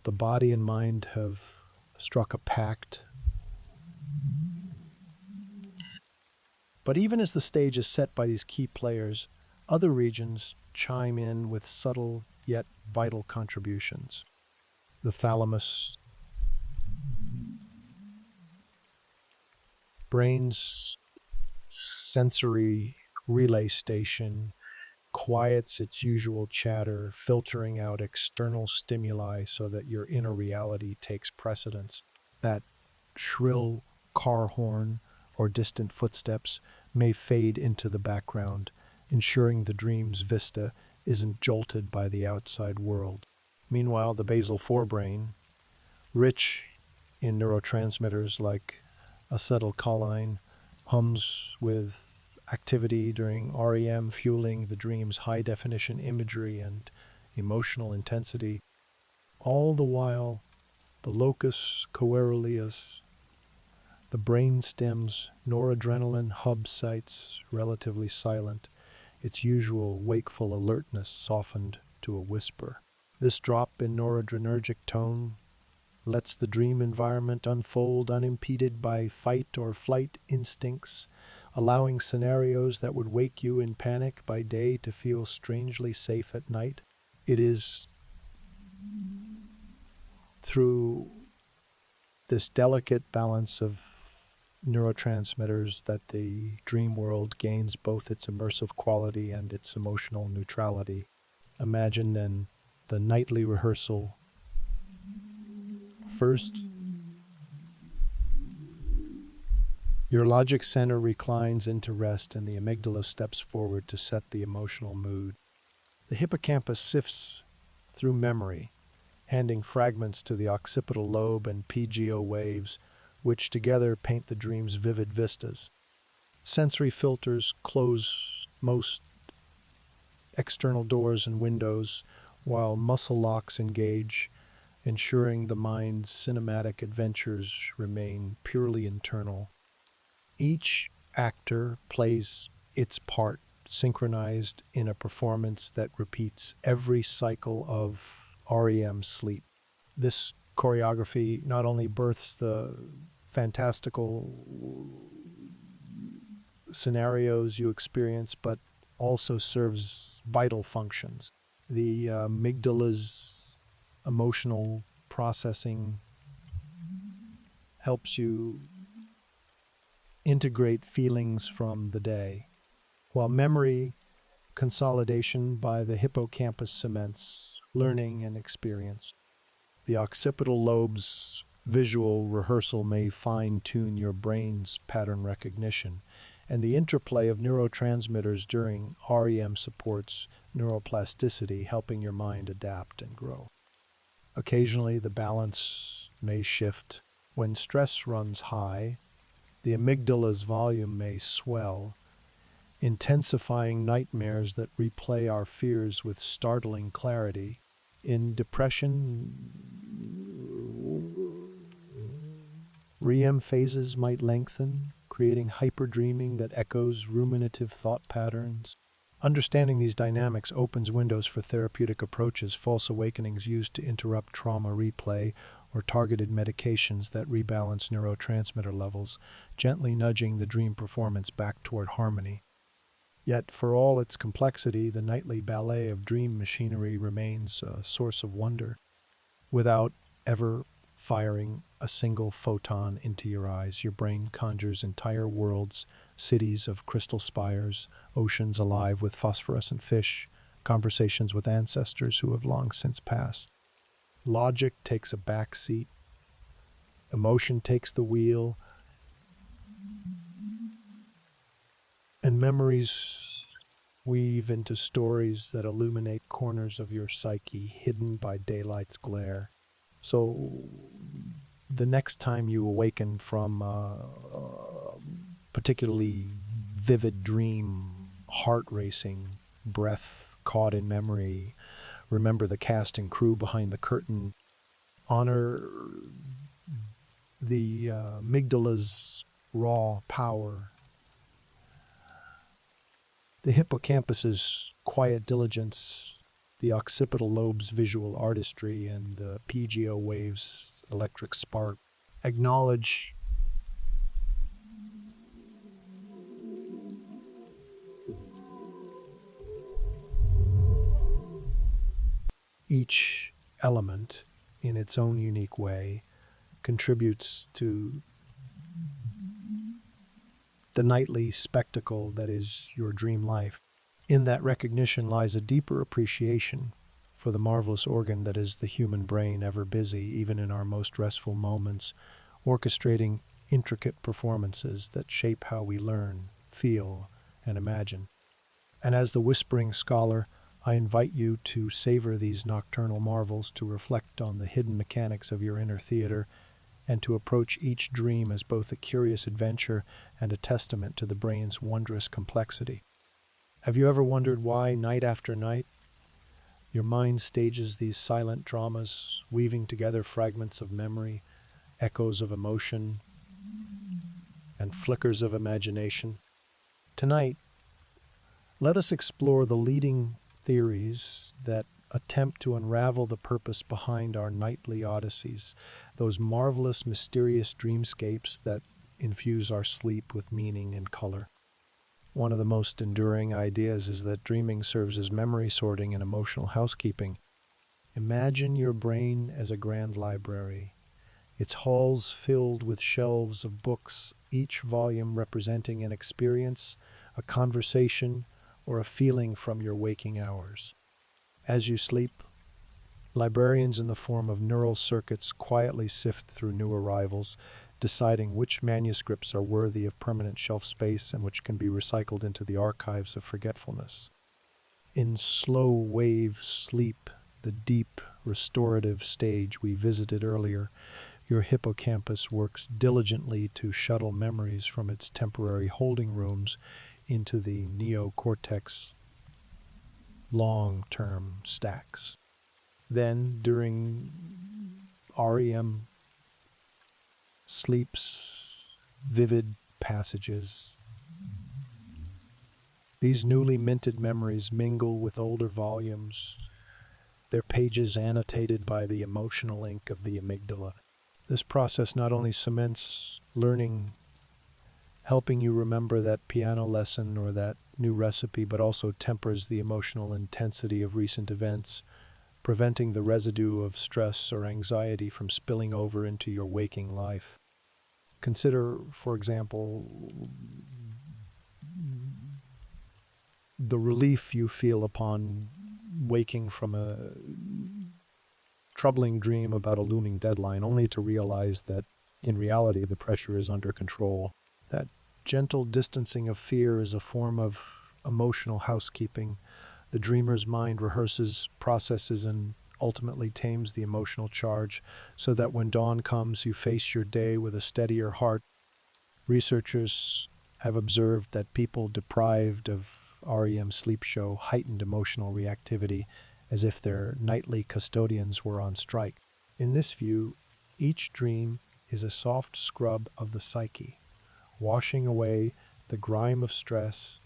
the body and mind have struck a pact. But even as the stage is set by these key players, other regions chime in with subtle yet vital contributions. The thalamus, brain's sensory relay station, quiets its usual chatter, filtering out external stimuli so that your inner reality takes precedence. That shrill car horn or distant footsteps may fade into the background, ensuring the dream's vista isn't jolted by the outside world. Meanwhile, the basal forebrain, rich in neurotransmitters like acetylcholine, hums with activity during REM, fueling the dream's high-definition imagery and emotional intensity. All the while, the locus coeruleus, the brainstem's noradrenaline hub sites, relatively silent, its usual wakeful alertness softened to a whisper. This drop in noradrenergic tone lets the dream environment unfold unimpeded by fight or flight instincts, allowing scenarios that would wake you in panic by day to feel strangely safe at night. It is through this delicate balance of neurotransmitters that the dream world gains both its immersive quality and its emotional neutrality. Imagine then the nightly rehearsal. First, your logic center reclines into rest and the amygdala steps forward to set the emotional mood. The hippocampus sifts through memory, handing fragments to the occipital lobe and PGO waves, which together paint the dream's vivid vistas. Sensory filters close most external doors and windows, while muscle locks engage, ensuring the mind's cinematic adventures remain purely internal. Each actor plays its part, synchronized in a performance that repeats every cycle of REM sleep. This choreography not only births the fantastical scenarios you experience, but also serves vital functions. The amygdala's emotional processing helps you integrate feelings from the day, while memory consolidation by the hippocampus cements learning and experience. The occipital lobe's visual rehearsal may fine-tune your brain's pattern recognition, and the interplay of neurotransmitters during REM supports neuroplasticity, helping your mind adapt and grow. Occasionally, the balance may shift. When stress runs high, the amygdala's volume may swell, intensifying nightmares that replay our fears with startling clarity. In depression, REM phases might lengthen, creating hyperdreaming that echoes ruminative thought patterns. Understanding these dynamics opens windows for therapeutic approaches, false awakenings used to interrupt trauma replay, or targeted medications that rebalance neurotransmitter levels, gently nudging the dream performance back toward harmony. Yet, for all its complexity, the nightly ballet of dream machinery remains a source of wonder. Without ever firing a single photon into your eyes, your brain conjures entire worlds, cities of crystal spires, oceans alive with phosphorescent fish, conversations with ancestors who have long since passed. Logic takes a back seat, emotion takes the wheel, and memories weave into stories that illuminate corners of your psyche hidden by daylight's glare. So the next time you awaken from a particularly vivid dream, heart racing, breath caught in memory, remember the cast and crew behind the curtain, honor the amygdala's raw power, the hippocampus's quiet diligence, the occipital lobe's visual artistry, and the PGO wave's electric spark. Acknowledge each element in its own unique way contributes to the nightly spectacle that is your dream life. In that recognition lies a deeper appreciation for the marvelous organ that is the human brain, ever busy, even in our most restful moments, orchestrating intricate performances that shape how we learn, feel, and imagine. And as the whispering scholar, I invite you to savor these nocturnal marvels, to reflect on the hidden mechanics of your inner theater, and to approach each dream as both a curious adventure and a testament to the brain's wondrous complexity. Have you ever wondered why, night after night, your mind stages these silent dramas, weaving together fragments of memory, echoes of emotion, and flickers of imagination? Tonight, let us explore the leading theories that attempt to unravel the purpose behind our nightly odysseys, those marvelous, mysterious dreamscapes that infuse our sleep with meaning and color. One of the most enduring ideas is that dreaming serves as memory sorting and emotional housekeeping. Imagine your brain as a grand library, its halls filled with shelves of books, each volume representing an experience, a conversation, or a feeling from your waking hours. As you sleep, librarians in the form of neural circuits quietly sift through new arrivals, deciding which manuscripts are worthy of permanent shelf space and which can be recycled into the archives of forgetfulness. In slow wave sleep, the deep, restorative stage we visited earlier, your hippocampus works diligently to shuttle memories from its temporary holding rooms into the neocortex long-term stacks. Then, during REM sleep's vivid passages, these newly minted memories mingle with older volumes, their pages annotated by the emotional ink of the amygdala. This process not only cements learning, helping you remember that piano lesson or that new recipe, but also tempers the emotional intensity of recent events, preventing the residue of stress or anxiety from spilling over into your waking life. Consider, for example, the relief you feel upon waking from a troubling dream about a looming deadline, only to realize that in reality the pressure is under control. That gentle distancing of fear is a form of emotional housekeeping. The dreamer's mind rehearses, processes, and ultimately tames the emotional charge so that when dawn comes, you face your day with a steadier heart. Researchers have observed that people deprived of REM sleep show heightened emotional reactivity as if their nightly custodians were on strike. In this view, each dream is a soft scrub of the psyche, washing away the grime of stress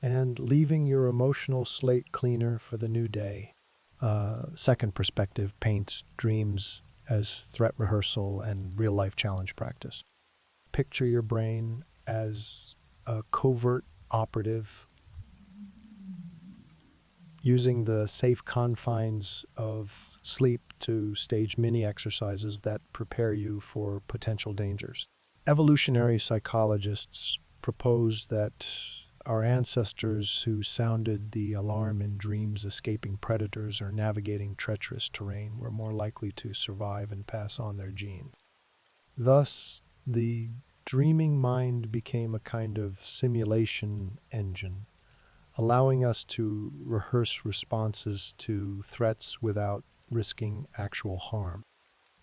and leaving your emotional slate cleaner for the new day. Second perspective paints dreams as threat rehearsal and real-life challenge practice. Picture your brain as a covert operative using the safe confines of sleep to stage mini exercises that prepare you for potential dangers. Evolutionary psychologists propose that our ancestors who sounded the alarm in dreams escaping predators or navigating treacherous terrain were more likely to survive and pass on their genes. Thus, the dreaming mind became a kind of simulation engine, allowing us to rehearse responses to threats without risking actual harm.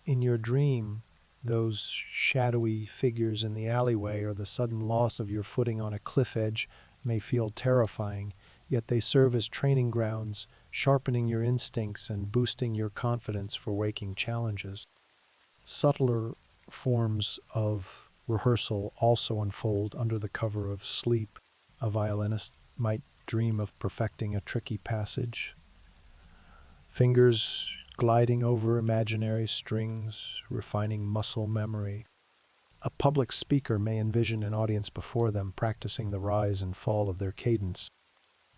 In your dream, those shadowy figures in the alleyway or the sudden loss of your footing on a cliff edge may feel terrifying, yet they serve as training grounds, sharpening your instincts and boosting your confidence for waking challenges. Subtler forms of rehearsal also unfold under the cover of sleep. A violinist might dream of perfecting a tricky passage, fingers gliding over imaginary strings, refining muscle memory. A public speaker may envision an audience before them practicing the rise and fall of their cadence.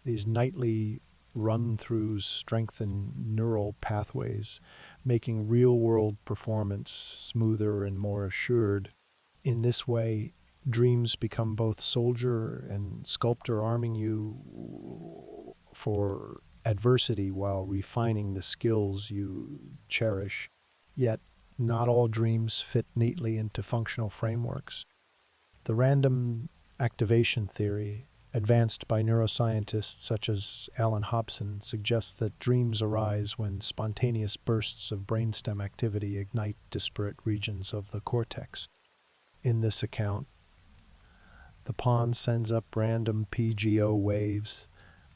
These nightly run-throughs strengthen neural pathways, making real-world performance smoother and more assured. In this way, dreams become both soldier and sculptor, arming you for adversity while refining the skills you cherish. Yet, not all dreams fit neatly into functional frameworks. The random activation theory advanced by neuroscientists such as Alan Hobson, suggests that dreams arise when spontaneous bursts of brainstem activity ignite disparate regions of the cortex. In this account, the pawn sends up random PGO waves,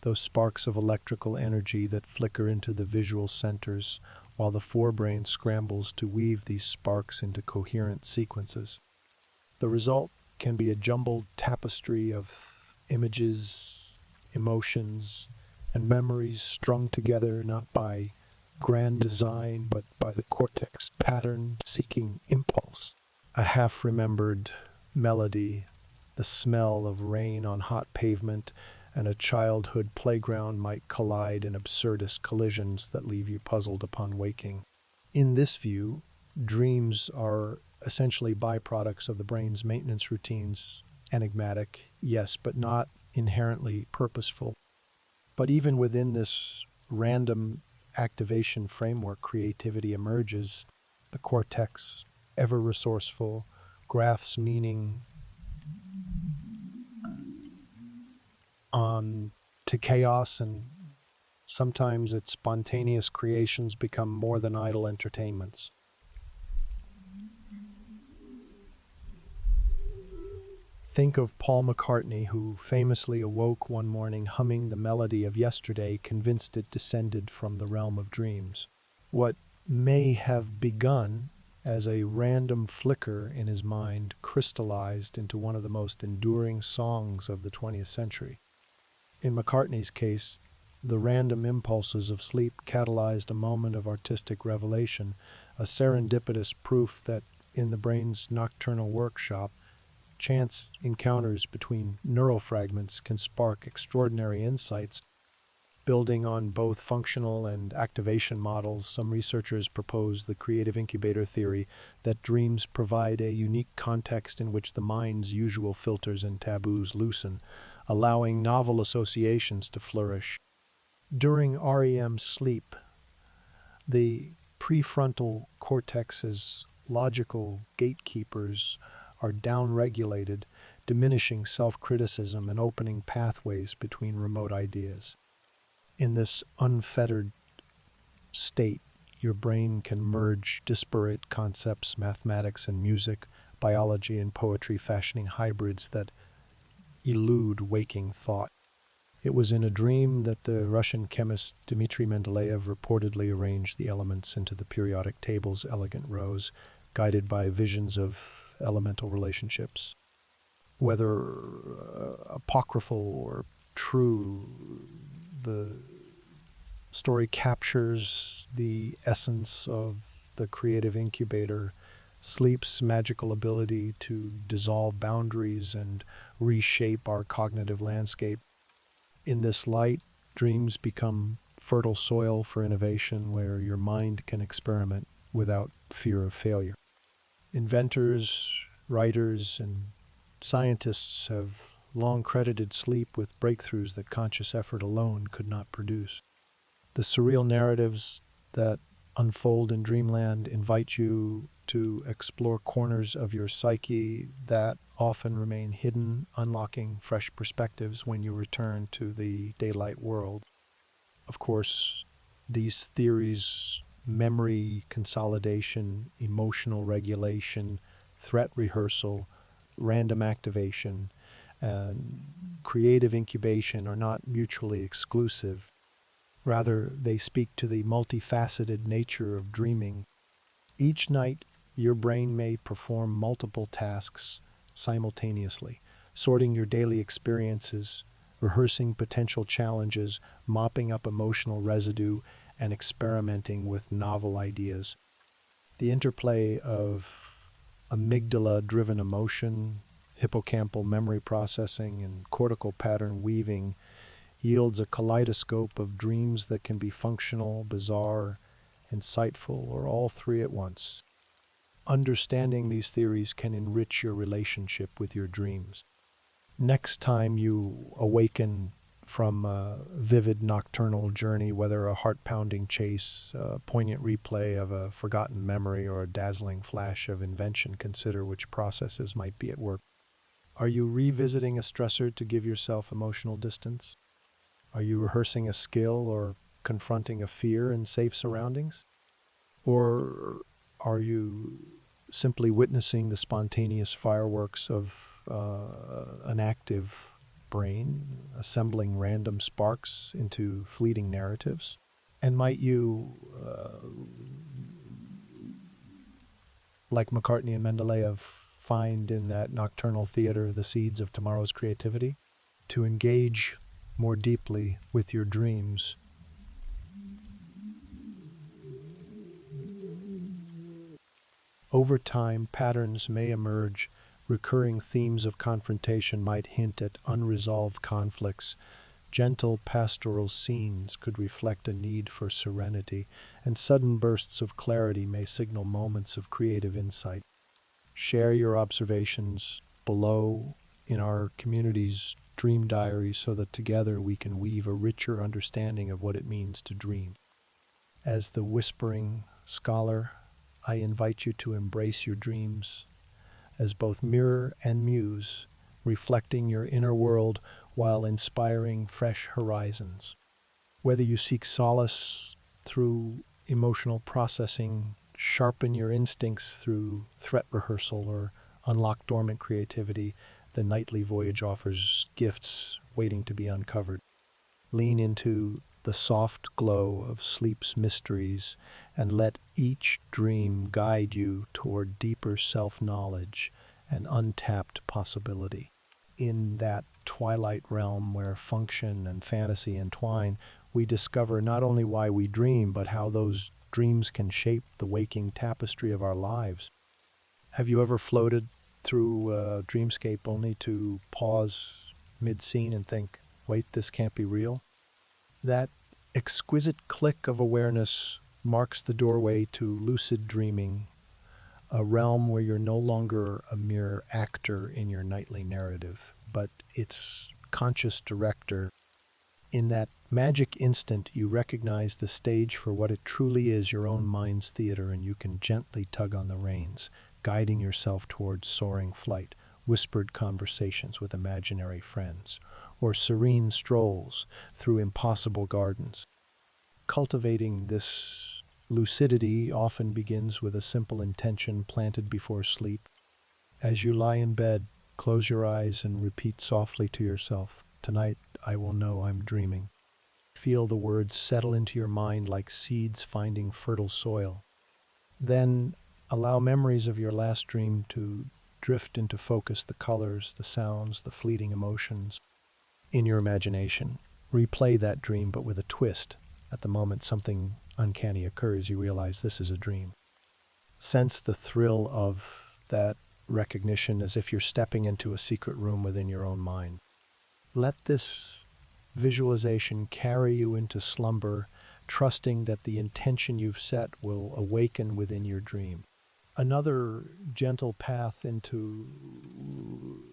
those sparks of electrical energy that flicker into the visual centers, while the forebrain scrambles to weave these sparks into coherent sequences. The result can be a jumbled tapestry of images, emotions, and memories strung together not by grand design, but by the cortex pattern-seeking impulse. A half-remembered melody, the smell of rain on hot pavement, and a childhood playground might collide in absurdist collisions that leave you puzzled upon waking. In this view, dreams are essentially byproducts of the brain's maintenance routines, enigmatic, yes, but not inherently purposeful. But even within this random activation framework, creativity emerges. The cortex, ever resourceful, grafts meaning on to chaos, and sometimes its spontaneous creations become more than idle entertainments. Think of Paul McCartney, who famously awoke one morning humming the melody of yesterday, convinced it descended from the realm of dreams. What may have begun as a random flicker in his mind crystallized into one of the most enduring songs of the 20th century. In McCartney's case, the random impulses of sleep catalyzed a moment of artistic revelation, a serendipitous proof that in the brain's nocturnal workshop, chance encounters between neural fragments can spark extraordinary insights. Building on both functional and activation models, some researchers propose the creative incubator theory that dreams provide a unique context in which the mind's usual filters and taboos loosen, allowing novel associations to flourish. During REM sleep, the prefrontal cortex's logical gatekeepers are downregulated, diminishing self-criticism and opening pathways between remote ideas. In this unfettered state, your brain can merge disparate concepts, mathematics and music, biology and poetry, fashioning hybrids that elude waking thought. It was in a dream that the Russian chemist Dmitry Mendeleev reportedly arranged the elements into the periodic table's elegant rows, guided by visions of elemental relationships. Whether apocryphal or true, the story captures the essence of the creative incubator, sleep's magical ability to dissolve boundaries and reshape our cognitive landscape. In this light, dreams become fertile soil for innovation where your mind can experiment without fear of failure. Inventors, writers, and scientists have long credited sleep with breakthroughs that conscious effort alone could not produce. The surreal narratives that unfold in dreamland invite you to explore corners of your psyche that often remain hidden, unlocking fresh perspectives when you return to the daylight world. Of course, these theories, memory consolidation, emotional regulation, threat rehearsal, random activation, and creative incubation are not mutually exclusive. Rather, they speak to the multifaceted nature of dreaming. Each night, your brain may perform multiple tasks simultaneously, sorting your daily experiences, rehearsing potential challenges, mopping up emotional residue, and experimenting with novel ideas. The interplay of amygdala-driven emotion, hippocampal memory processing, and cortical pattern weaving yields a kaleidoscope of dreams that can be functional, bizarre, insightful, or all three at once. Understanding these theories can enrich your relationship with your dreams. Next time you awaken from a vivid nocturnal journey, whether a heart-pounding chase, a poignant replay of a forgotten memory, or a dazzling flash of invention, consider which processes might be at work. Are you revisiting a stressor to give yourself emotional distance? Are you rehearsing a skill or confronting a fear in safe surroundings? Or are you simply witnessing the spontaneous fireworks of an active brain, assembling random sparks into fleeting narratives? And might you, like McCartney and Mendeleev, find in that nocturnal theater the seeds of tomorrow's creativity? To engage more deeply with your dreams. Over time, patterns may emerge. Recurring themes of confrontation might hint at unresolved conflicts. Gentle pastoral scenes could reflect a need for serenity, and sudden bursts of clarity may signal moments of creative insight. Share your observations below in our community's dream diary so that together we can weave a richer understanding of what it means to dream. As the whispering scholar, I invite you to embrace your dreams as both mirror and muse, reflecting your inner world while inspiring fresh horizons. Whether you seek solace through emotional processing, sharpen your instincts through threat rehearsal, or unlock dormant creativity, the nightly voyage offers gifts waiting to be uncovered. Lean into the soft glow of sleep's mysteries and let each dream guide you toward deeper self-knowledge and untapped possibility. In that twilight realm where function and fantasy entwine, we discover not only why we dream, but how those dreams can shape the waking tapestry of our lives. Have you ever floated through a dreamscape only to pause mid-scene and think, wait, this can't be real? That exquisite click of awareness marks the doorway to lucid dreaming, a realm where you're no longer a mere actor in your nightly narrative, but its conscious director. In that magic instant, you recognize the stage for what it truly is, your own mind's theater, and you can gently tug on the reins, guiding yourself towards soaring flight, whispered conversations with imaginary friends, or serene strolls through impossible gardens. Cultivating this lucidity often begins with a simple intention planted before sleep. As you lie in bed, close your eyes and repeat softly to yourself, "Tonight I will know I'm dreaming." Feel the words settle into your mind like seeds finding fertile soil. Then allow memories of your last dream to drift into focus, the colors, the sounds, the fleeting emotions. In your imagination, replay that dream but with a twist. At the moment something uncanny occurs, you realize this is a dream. Sense the thrill of that recognition as if you're stepping into a secret room within your own mind. Let this visualization carry you into slumber, trusting that the intention you've set will awaken within your dream. Another gentle path into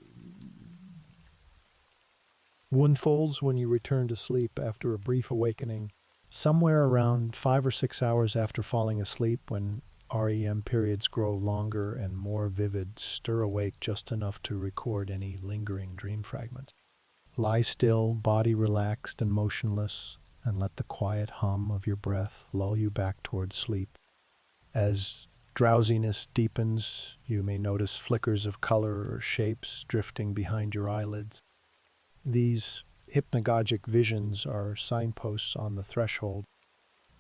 unfolds when you return to sleep after a brief awakening. Somewhere around 5 or 6 hours after falling asleep, when REM periods grow longer and more vivid, stir awake just enough to record any lingering dream fragments. Lie still, body relaxed and motionless, and let the quiet hum of your breath lull you back towards sleep. As drowsiness deepens, you may notice flickers of color or shapes drifting behind your eyelids. These hypnagogic visions are signposts on the threshold.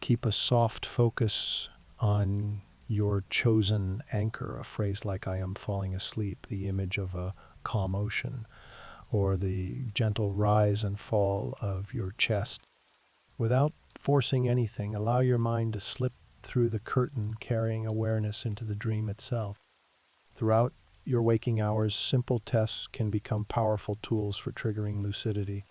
Keep a soft focus on your chosen anchor, a phrase like "I am falling asleep," the image of a calm ocean, or the gentle rise and fall of your chest. Without forcing anything, allow your mind to slip through the curtain, carrying awareness into the dream itself. Throughout your waking hours, simple tests can become powerful tools for triggering lucidity.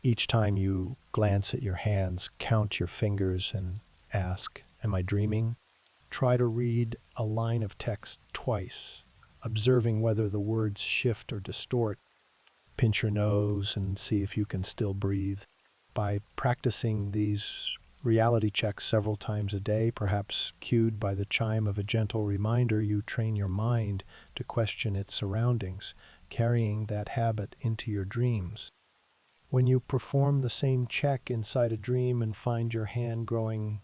Each time you glance at your hands, count your fingers and ask, "Am I dreaming?" Try to read a line of text twice, observing whether the words shift or distort. Pinch your nose and see if you can still breathe. By practicing these reality checks several times a day, perhaps cued by the chime of a gentle reminder, you train your mind to question its surroundings, carrying that habit into your dreams. When you perform the same check inside a dream and find your hand growing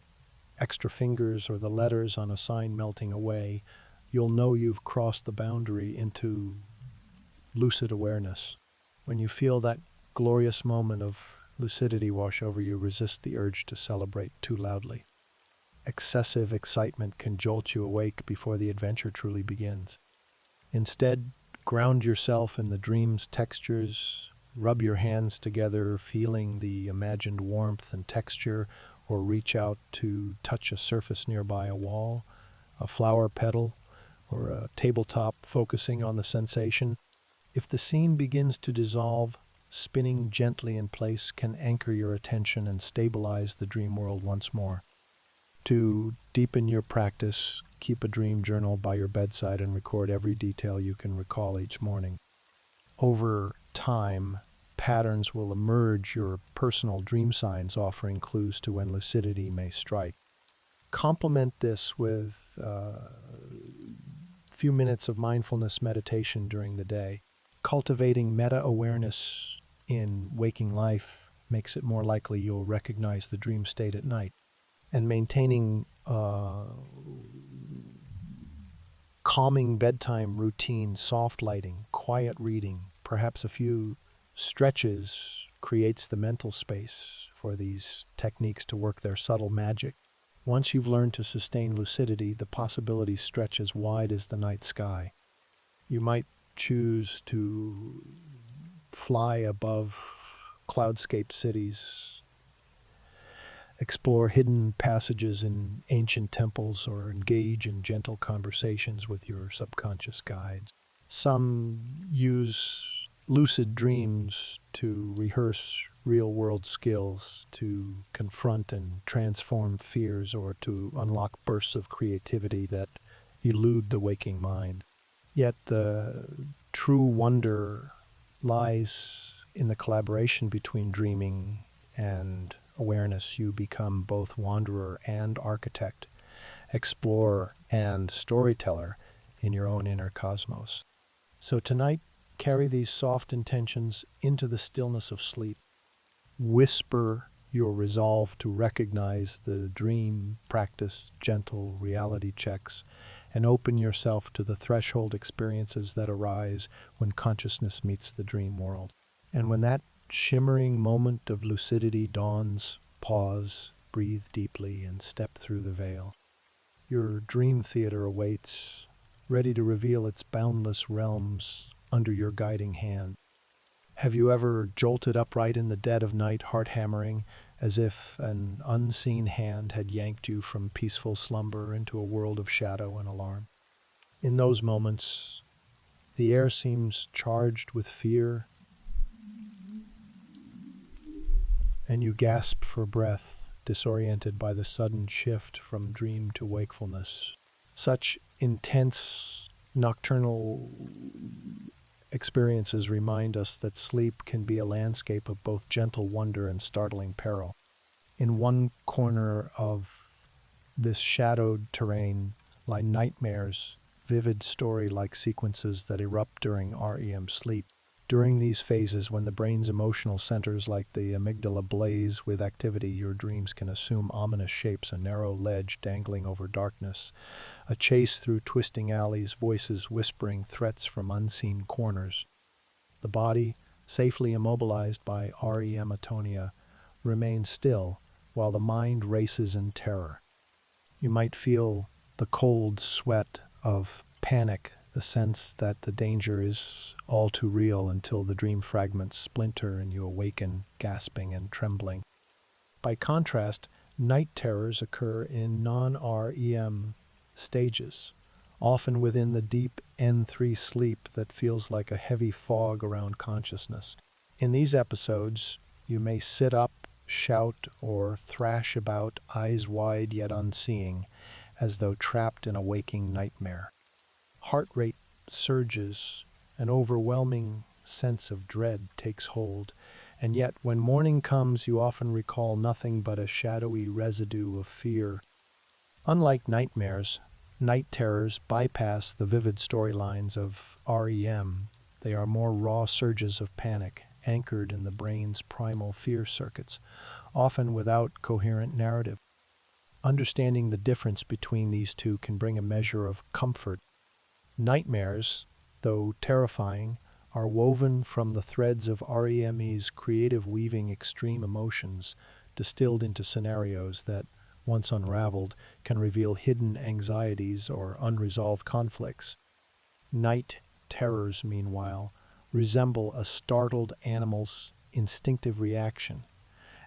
extra fingers or the letters on a sign melting away, you'll know you've crossed the boundary into lucid awareness. When you feel that glorious moment of lucidity wash over you, resist the urge to celebrate too loudly. Excessive excitement can jolt you awake before the adventure truly begins. Instead, ground yourself in the dream's textures, rub your hands together, feeling the imagined warmth and texture, or reach out to touch a surface nearby, a wall, a flower petal, or a tabletop, focusing on the sensation. If the scene begins to dissolve, spinning gently in place can anchor your attention and stabilize the dream world once more. To deepen your practice, keep a dream journal by your bedside and record every detail you can recall each morning. Over time, patterns will emerge, your personal dream signs offering clues to when lucidity may strike. Complement this with a few minutes of mindfulness meditation during the day. Cultivating meta-awareness in waking life makes it more likely you'll recognize the dream state at night. And maintaining a calming bedtime routine, soft lighting, quiet reading, perhaps a few stretches creates the mental space for these techniques to work their subtle magic. Once you've learned to sustain lucidity, the possibilities stretch as wide as the night sky. You might choose to fly above cloudscape cities, explore hidden passages in ancient temples, or engage in gentle conversations with your subconscious guides. Some use lucid dreams to rehearse real-world skills, to confront and transform fears, or to unlock bursts of creativity that elude the waking mind. Yet the true wonder lies in the collaboration between dreaming and awareness. You become both wanderer and architect, explorer and storyteller in your own inner cosmos. So tonight, carry these soft intentions into the stillness of sleep. Whisper your resolve to recognize the dream, practice gentle reality checks, and open yourself to the threshold experiences that arise when consciousness meets the dream world. And when that shimmering moment of lucidity dawns, pause, breathe deeply, and step through the veil. Your dream theater awaits, ready to reveal its boundless realms under your guiding hand. Have you ever jolted upright in the dead of night, heart hammering, as if an unseen hand had yanked you from peaceful slumber into a world of shadow and alarm? In those moments, the air seems charged with fear, and you gasp for breath, disoriented by the sudden shift from dream to wakefulness. Such intense nocturnal experiences remind us that sleep can be a landscape of both gentle wonder and startling peril. In one corner of this shadowed terrain lie nightmares, vivid story-like sequences that erupt during REM sleep. During these phases, when the brain's emotional centers like the amygdala blaze with activity, your dreams can assume ominous shapes: a narrow ledge dangling over darkness, a chase through twisting alleys, voices whispering threats from unseen corners. The body, safely immobilized by REM atonia, remains still while the mind races in terror. You might feel the cold sweat of panic, the sense that the danger is all too real, until the dream fragments splinter and you awaken, gasping and trembling. By contrast, night terrors occur in non-REM stages, often within the deep N3 sleep that feels like a heavy fog around consciousness. In these episodes, you may sit up, shout, or thrash about, eyes wide yet unseeing, as though trapped in a waking nightmare. Heart rate surges, an overwhelming sense of dread takes hold, and yet when morning comes, you often recall nothing but a shadowy residue of fear. Unlike nightmares, night terrors bypass the vivid storylines of REM They are more raw surges of panic, anchored in the brain's primal fear circuits, often without coherent narrative. Understanding the difference between these two can bring a measure of comfort. Nightmares, though terrifying, are woven from the threads of REM's creative weaving extreme emotions, distilled into scenarios that, once unraveled, can reveal hidden anxieties or unresolved conflicts. Night terrors, meanwhile, resemble a startled animal's instinctive reaction,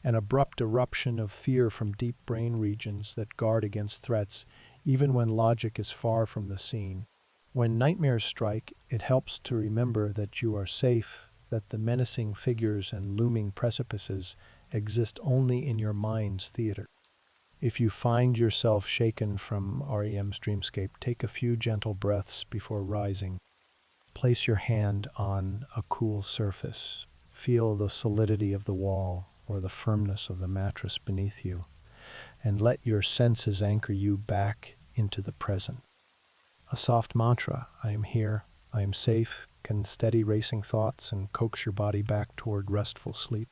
an abrupt eruption of fear from deep brain regions that guard against threats, even when logic is far from the scene. When nightmares strike, it helps to remember that you are safe, that the menacing figures and looming precipices exist only in your mind's theater. If you find yourself shaken from REM's dreamscape, take a few gentle breaths before rising. Place your hand on a cool surface. Feel the solidity of the wall or the firmness of the mattress beneath you, and let your senses anchor you back into the present. A soft mantra, I am here, I am safe, can steady racing thoughts and coax your body back toward restful sleep.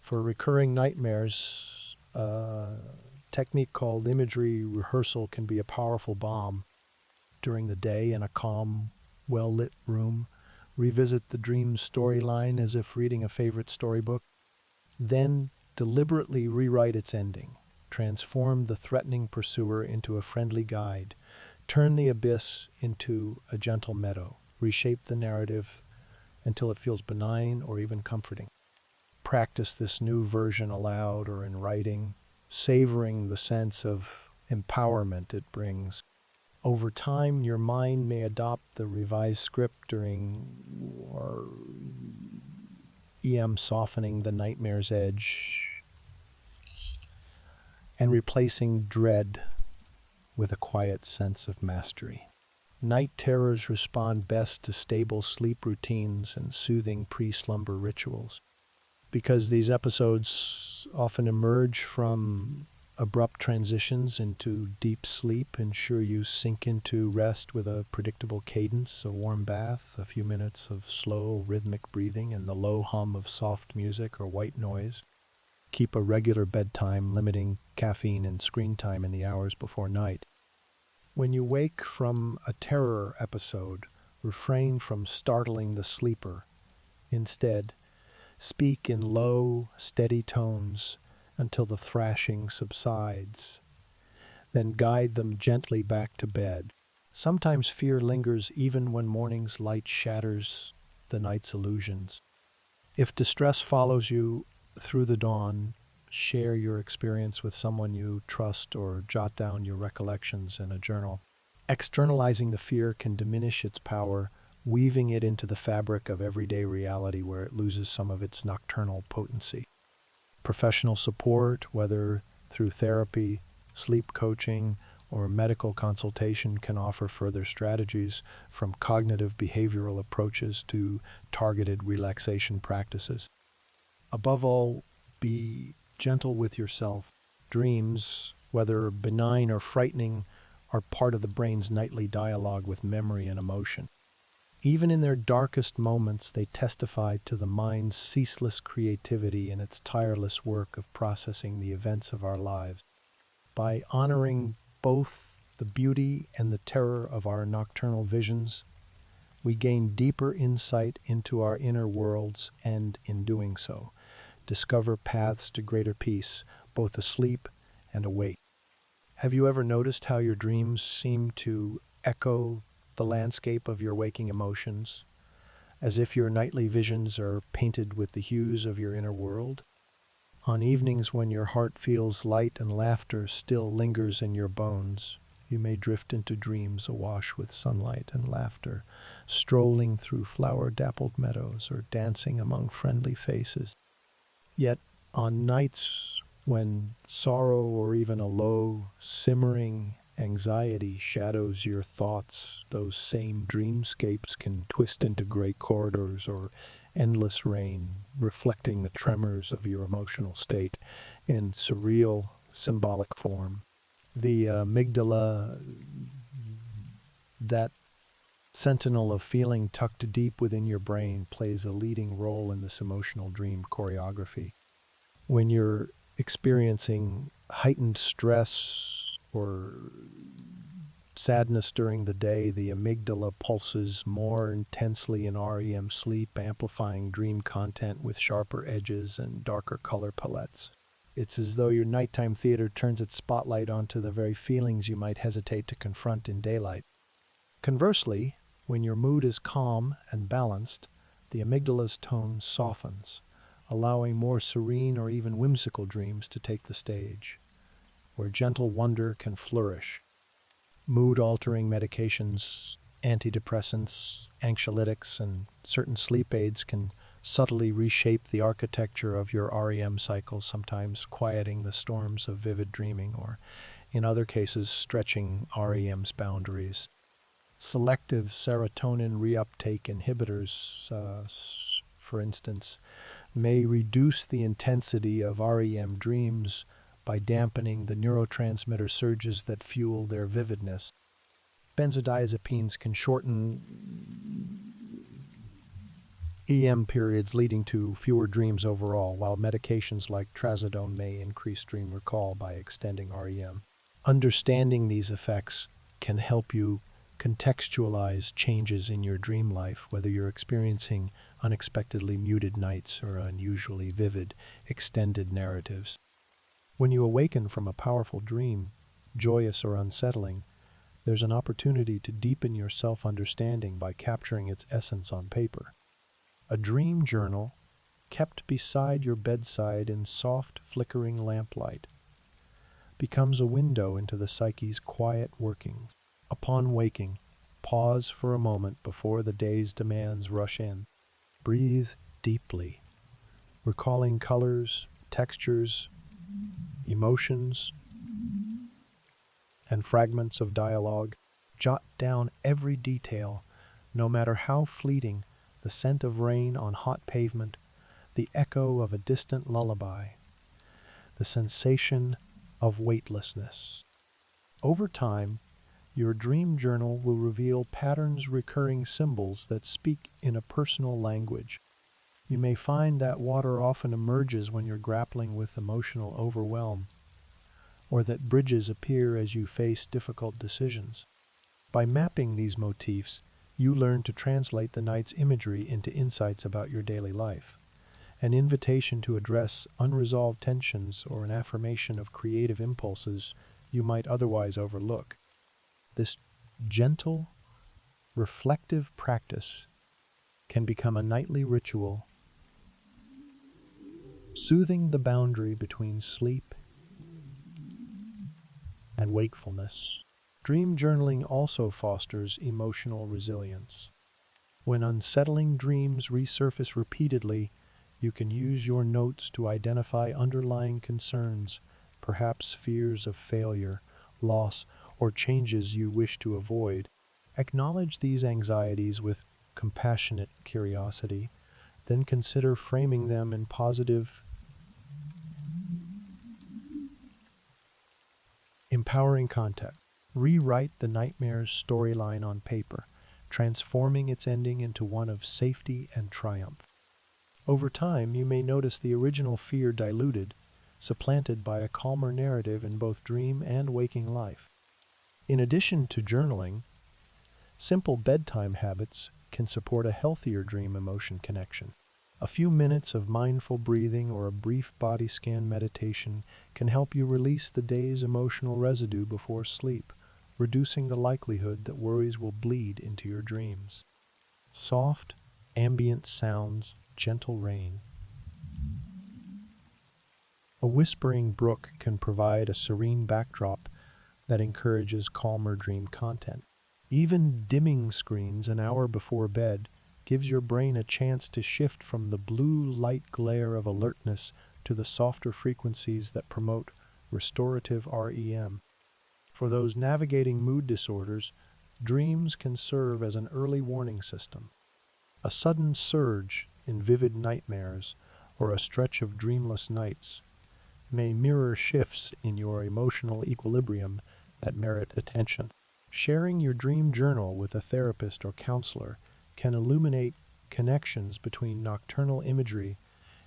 For recurring nightmares, a technique called imagery rehearsal can be a powerful balm. During the day in a calm, well-lit room, revisit the dream's storyline as if reading a favorite storybook. Then deliberately rewrite its ending. Transform the threatening pursuer into a friendly guide. Turn the abyss into a gentle meadow. Reshape the narrative until it feels benign or even comforting. Practice this new version aloud or in writing, savoring the sense of empowerment it brings. Over time, your mind may adopt the revised script or softening the nightmare's edge and replacing dread with a quiet sense of mastery. Night terrors respond best to stable sleep routines and soothing pre-slumber rituals. Because these episodes often emerge from abrupt transitions into deep sleep, ensure you sink into rest with a predictable cadence, a warm bath, a few minutes of slow, rhythmic breathing, and the low hum of soft music or white noise. Keep a regular bedtime, limiting caffeine and screen time in the hours before night. When you wake from a terror episode, refrain from startling the sleeper. Instead, speak in low, steady tones until the thrashing subsides. Then guide them gently back to bed. Sometimes fear lingers even when morning's light shatters the night's illusions. If distress follows you through the dawn, share your experience with someone you trust or jot down your recollections in a journal. Externalizing the fear can diminish its power, weaving it into the fabric of everyday reality where it loses some of its nocturnal potency. Professional support, whether through therapy, sleep coaching, or medical consultation, can offer further strategies, from cognitive behavioral approaches to targeted relaxation practices. Above all, be gentle with yourself. Dreams, whether benign or frightening, are part of the brain's nightly dialogue with memory and emotion. Even in their darkest moments, they testify to the mind's ceaseless creativity and its tireless work of processing the events of our lives. By honoring both the beauty and the terror of our nocturnal visions, we gain deeper insight into our inner worlds and, in doing so, discover paths to greater peace, both asleep and awake. Have you ever noticed how your dreams seem to echo the landscape of your waking emotions, as if your nightly visions are painted with the hues of your inner world? On evenings when your heart feels light and laughter still lingers in your bones, you may drift into dreams awash with sunlight and laughter, strolling through flower-dappled meadows or dancing among friendly faces. Yet, on nights when sorrow or even a low, simmering anxiety shadows your thoughts, those same dreamscapes can twist into gray corridors or endless rain, reflecting the tremors of your emotional state in surreal, symbolic form. The amygdala, that sentinel of feeling tucked deep within your brain, plays a leading role in this emotional dream choreography. When you're experiencing heightened stress or sadness during the day, the amygdala pulses more intensely in REM sleep, amplifying dream content with sharper edges and darker color palettes. It's as though your nighttime theater turns its spotlight onto the very feelings you might hesitate to confront in daylight. Conversely, when your mood is calm and balanced, the amygdala's tone softens, allowing more serene or even whimsical dreams to take the stage, where gentle wonder can flourish. Mood-altering medications, antidepressants, anxiolytics, and certain sleep aids can subtly reshape the architecture of your REM cycle, sometimes quieting the storms of vivid dreaming, or in other cases, stretching REM's boundaries. Selective serotonin reuptake inhibitors, for instance, may reduce the intensity of REM dreams by dampening the neurotransmitter surges that fuel their vividness. Benzodiazepines can shorten EM periods, leading to fewer dreams overall, while medications like trazodone may increase dream recall by extending REM. Understanding these effects can help you contextualize changes in your dream life, whether you're experiencing unexpectedly muted nights or unusually vivid, extended narratives. When you awaken from a powerful dream, joyous or unsettling, there's an opportunity to deepen your self-understanding by capturing its essence on paper. A dream journal, kept beside your bedside in soft, flickering lamplight, becomes a window into the psyche's quiet workings. Upon waking, pause for a moment before the day's demands rush in. Breathe deeply, recalling colors, textures, emotions, and fragments of dialogue. Jot down every detail, no matter how fleeting: the scent of rain on hot pavement, the echo of a distant lullaby, the sensation of weightlessness. Over time, your dream journal will reveal patterns, recurring symbols that speak in a personal language. You may find that water often emerges when you're grappling with emotional overwhelm, or that bridges appear as you face difficult decisions. By mapping these motifs, you learn to translate the night's imagery into insights about your daily life, an invitation to address unresolved tensions or an affirmation of creative impulses you might otherwise overlook. This gentle, reflective practice can become a nightly ritual, soothing the boundary between sleep and wakefulness. Dream journaling also fosters emotional resilience. When unsettling dreams resurface repeatedly, you can use your notes to identify underlying concerns, perhaps fears of failure, loss, or changes you wish to avoid. Acknowledge these anxieties with compassionate curiosity, then consider framing them in positive, empowering context. Rewrite the nightmare's storyline on paper, transforming its ending into one of safety and triumph. Over time, you may notice the original fear diluted, supplanted by a calmer narrative in both dream and waking life. In addition to journaling, simple bedtime habits can support a healthier dream-emotion connection. A few minutes of mindful breathing or a brief body scan meditation can help you release the day's emotional residue before sleep, reducing the likelihood that worries will bleed into your dreams. Soft, ambient sounds, gentle rain. A whispering brook can provide a serene backdrop that encourages calmer dream content. Even dimming screens an hour before bed gives your brain a chance to shift from the blue light glare of alertness to the softer frequencies that promote restorative REM. For those navigating mood disorders, dreams can serve as an early warning system. A sudden surge in vivid nightmares or a stretch of dreamless nights may mirror shifts in your emotional equilibrium that merit attention. Sharing your dream journal with a therapist or counselor can illuminate connections between nocturnal imagery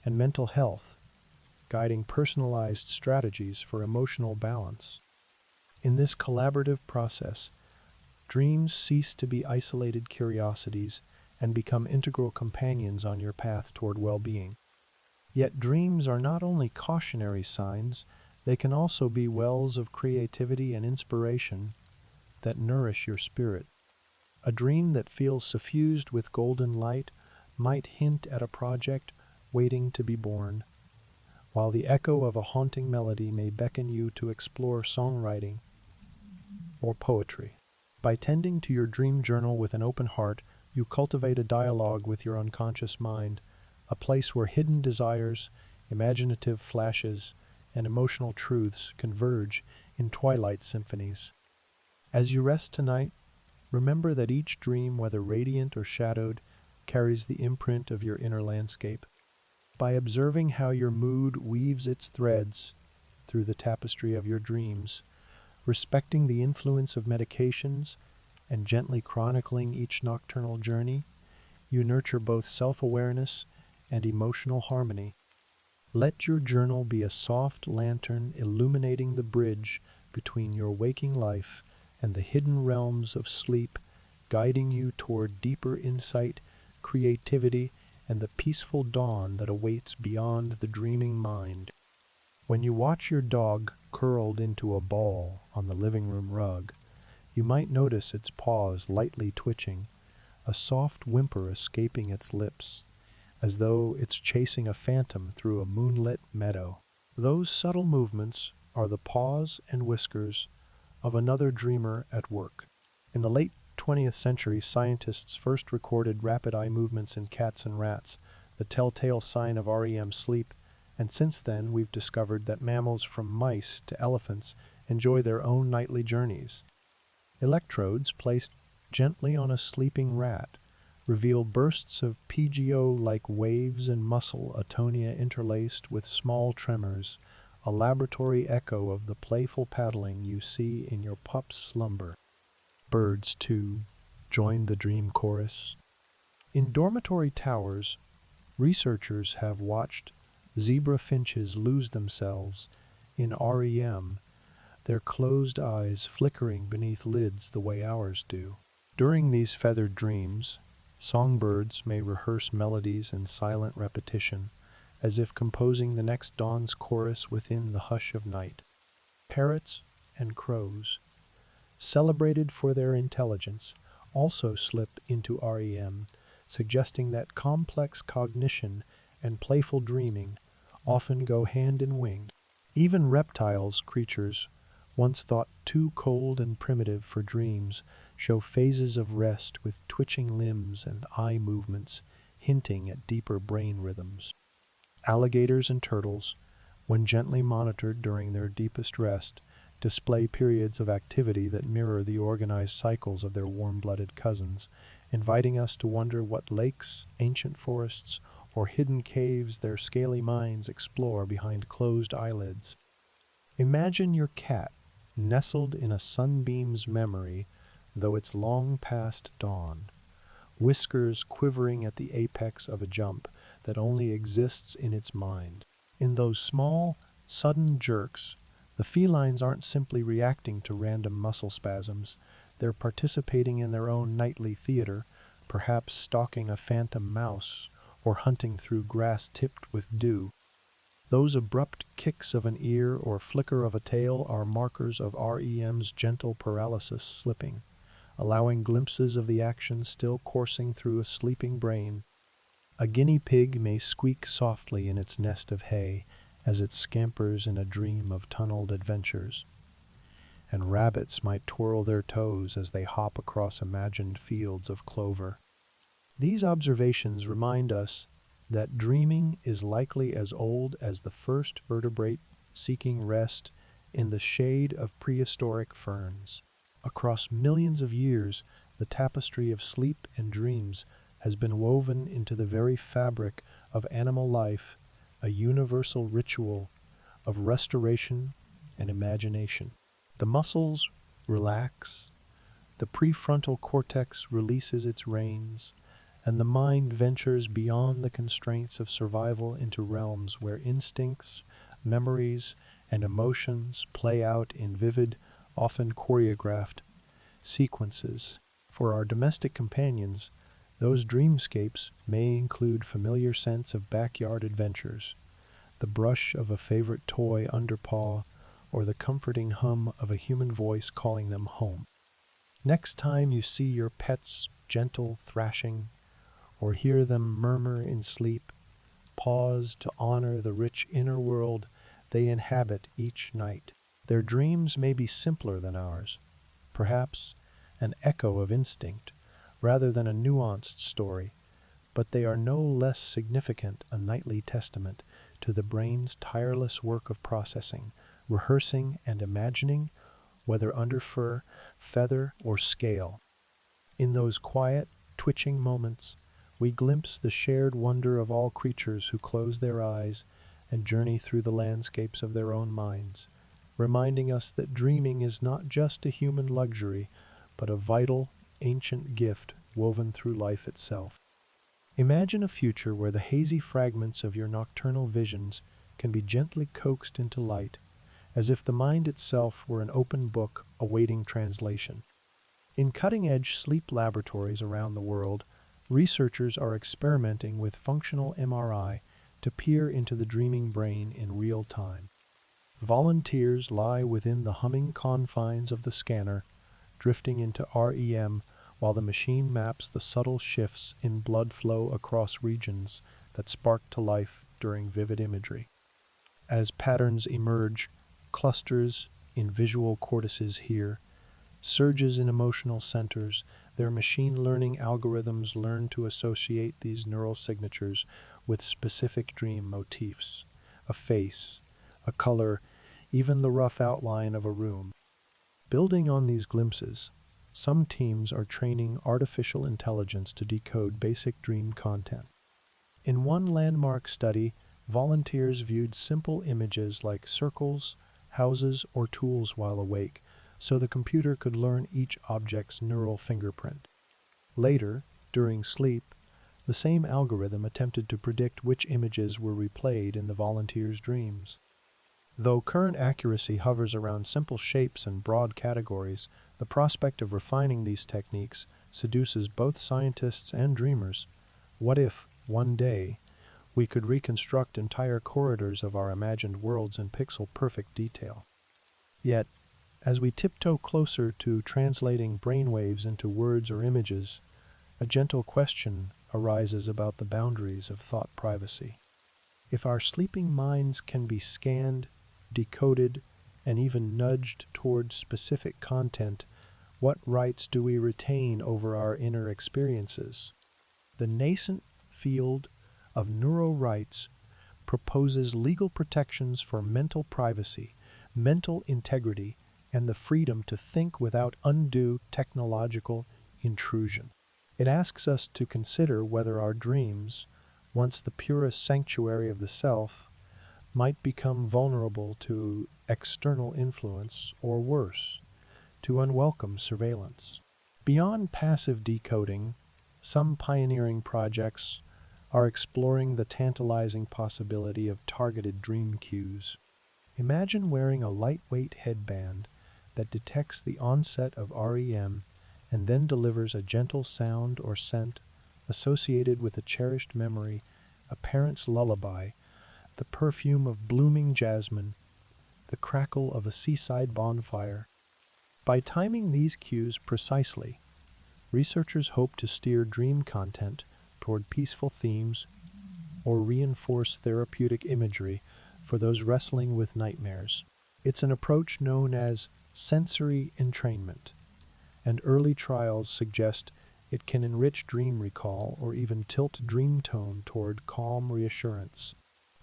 and mental health, guiding personalized strategies for emotional balance. In this collaborative process, dreams cease to be isolated curiosities and become integral companions on your path toward well-being. Yet dreams are not only cautionary signs, they can also be wells of creativity and inspiration that nourish your spirit. A dream that feels suffused with golden light might hint at a project waiting to be born, while the echo of a haunting melody may beckon you to explore songwriting or poetry. By tending to your dream journal with an open heart, you cultivate a dialogue with your unconscious mind, a place where hidden desires, imaginative flashes, and emotional truths converge in twilight symphonies. As you rest tonight, remember that each dream, whether radiant or shadowed, carries the imprint of your inner landscape. By observing how your mood weaves its threads through the tapestry of your dreams, respecting the influence of medications, and gently chronicling each nocturnal journey, you nurture both self-awareness and emotional harmony. Let your journal be a soft lantern illuminating the bridge between your waking life and the hidden realms of sleep, guiding you toward deeper insight, creativity, and the peaceful dawn that awaits beyond the dreaming mind. When you watch your dog curled into a ball on the living room rug, you might notice its paws lightly twitching, a soft whimper escaping its lips, as though it's chasing a phantom through a moonlit meadow. Those subtle movements are the paws and whiskers of another dreamer at work. In the late 20th century, scientists first recorded rapid eye movements in cats and rats, the telltale sign of REM sleep, and since then we've discovered that mammals from mice to elephants enjoy their own nightly journeys. Electrodes placed gently on a sleeping rat reveal bursts of PGO-like waves and muscle atonia interlaced with small tremors, a laboratory echo of the playful paddling you see in your pup's slumber. Birds, too, join the dream chorus. In dormitory towers, researchers have watched zebra finches lose themselves in REM, their closed eyes flickering beneath lids the way ours do. During these feathered dreams, songbirds may rehearse melodies in silent repetition, as if composing the next dawn's chorus within the hush of night. Parrots and crows, celebrated for their intelligence, also slip into REM, suggesting that complex cognition and playful dreaming often go hand in wing. Even reptiles, creatures once thought too cold and primitive for dreams, show phases of rest with twitching limbs and eye movements, hinting at deeper brain rhythms. Alligators and turtles, when gently monitored during their deepest rest, display periods of activity that mirror the organized cycles of their warm-blooded cousins, inviting us to wonder what lakes, ancient forests, or hidden caves their scaly minds explore behind closed eyelids. Imagine your cat nestled in a sunbeam's memory, though it's long past dawn, whiskers quivering at the apex of a jump that only exists in its mind. In those small, sudden jerks, the felines aren't simply reacting to random muscle spasms, they're participating in their own nightly theater, perhaps stalking a phantom mouse or hunting through grass tipped with dew. Those abrupt kicks of an ear or flicker of a tail are markers of REM's gentle paralysis slipping, allowing glimpses of the action still coursing through a sleeping brain. A guinea pig may squeak softly in its nest of hay as it scampers in a dream of tunneled adventures, and rabbits might twirl their toes as they hop across imagined fields of clover. These observations remind us that dreaming is likely as old as the first vertebrate seeking rest in the shade of prehistoric ferns. Across millions of years, the tapestry of sleep and dreams has been woven into the very fabric of animal life, a universal ritual of restoration and imagination. The muscles relax, the prefrontal cortex releases its reins, and the mind ventures beyond the constraints of survival into realms where instincts, memories, and emotions play out in vivid, often choreographed sequences. For our domestic companions, those dreamscapes may include familiar scents of backyard adventures, the brush of a favorite toy under paw, or the comforting hum of a human voice calling them home. Next time you see your pet's gentle thrashing, or hear them murmur in sleep, pause to honor the rich inner world they inhabit each night. Their dreams may be simpler than ours, perhaps an echo of instinct rather than a nuanced story, but they are no less significant a nightly testament to the brain's tireless work of processing, rehearsing, and imagining, whether under fur, feather, or scale. In those quiet, twitching moments, we glimpse the shared wonder of all creatures who close their eyes and journey through the landscapes of their own minds, reminding us that dreaming is not just a human luxury, but a vital, ancient gift woven through life itself. Imagine a future where the hazy fragments of your nocturnal visions can be gently coaxed into light, as if the mind itself were an open book awaiting translation. In cutting-edge sleep laboratories around the world, researchers are experimenting with functional MRI to peer into the dreaming brain in real time. Volunteers lie within the humming confines of the scanner, drifting into REM while the machine maps the subtle shifts in blood flow across regions that spark to life during vivid imagery. As patterns emerge, clusters in visual cortices here, surges in emotional centers, their machine learning algorithms learn to associate these neural signatures with specific dream motifs, a face, a color, even the rough outline of a room. Building on these glimpses, some teams are training artificial intelligence to decode basic dream content. In one landmark study, volunteers viewed simple images like circles, houses, or tools while awake, so the computer could learn each object's neural fingerprint. Later, during sleep, the same algorithm attempted to predict which images were replayed in the volunteers' dreams. Though current accuracy hovers around simple shapes and broad categories, the prospect of refining these techniques seduces both scientists and dreamers. What if, one day, we could reconstruct entire corridors of our imagined worlds in pixel-perfect detail? Yet, as we tiptoe closer to translating brainwaves into words or images, a gentle question arises about the boundaries of thought privacy. If our sleeping minds can be scanned, decoded, and even nudged toward specific content, what rights do we retain over our inner experiences? The nascent field of neurorights proposes legal protections for mental privacy, mental integrity, and the freedom to think without undue technological intrusion. It asks us to consider whether our dreams, once the purest sanctuary of the self, might become vulnerable to external influence, or worse, to unwelcome surveillance. Beyond passive decoding, some pioneering projects are exploring the tantalizing possibility of targeted dream cues. Imagine wearing a lightweight headband that detects the onset of REM and then delivers a gentle sound or scent associated with a cherished memory, a parent's lullaby, the perfume of blooming jasmine, the crackle of a seaside bonfire. By timing these cues precisely, researchers hope to steer dream content toward peaceful themes or reinforce therapeutic imagery for those wrestling with nightmares. It's an approach known as sensory entrainment, and early trials suggest it can enrich dream recall or even tilt dream tone toward calm reassurance.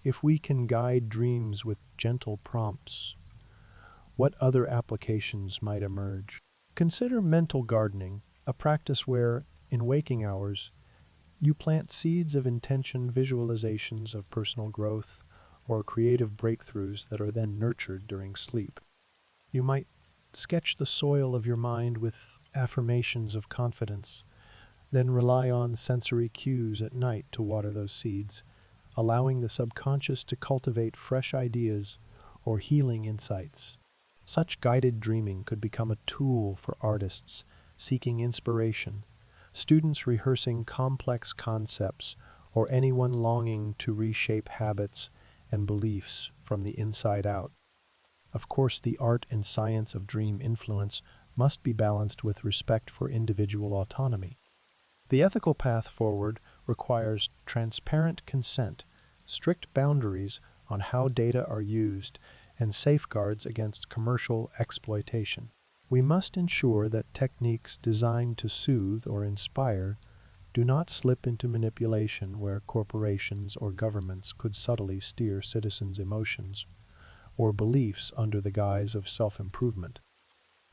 If we can guide dreams with gentle prompts, what other applications might emerge? Consider mental gardening, a practice where, in waking hours, you plant seeds of intention, visualizations of personal growth, or creative breakthroughs that are then nurtured during sleep. You might sketch the soil of your mind with affirmations of confidence, then rely on sensory cues at night to water those seeds, allowing the subconscious to cultivate fresh ideas or healing insights. Such guided dreaming could become a tool for artists seeking inspiration, students rehearsing complex concepts, or anyone longing to reshape habits and beliefs from the inside out. Of course, the art and science of dream influence must be balanced with respect for individual autonomy. The ethical path forward requires transparent consent, strict boundaries on how data are used, and safeguards against commercial exploitation. We must ensure that techniques designed to soothe or inspire do not slip into manipulation where corporations or governments could subtly steer citizens' emotions or beliefs under the guise of self-improvement.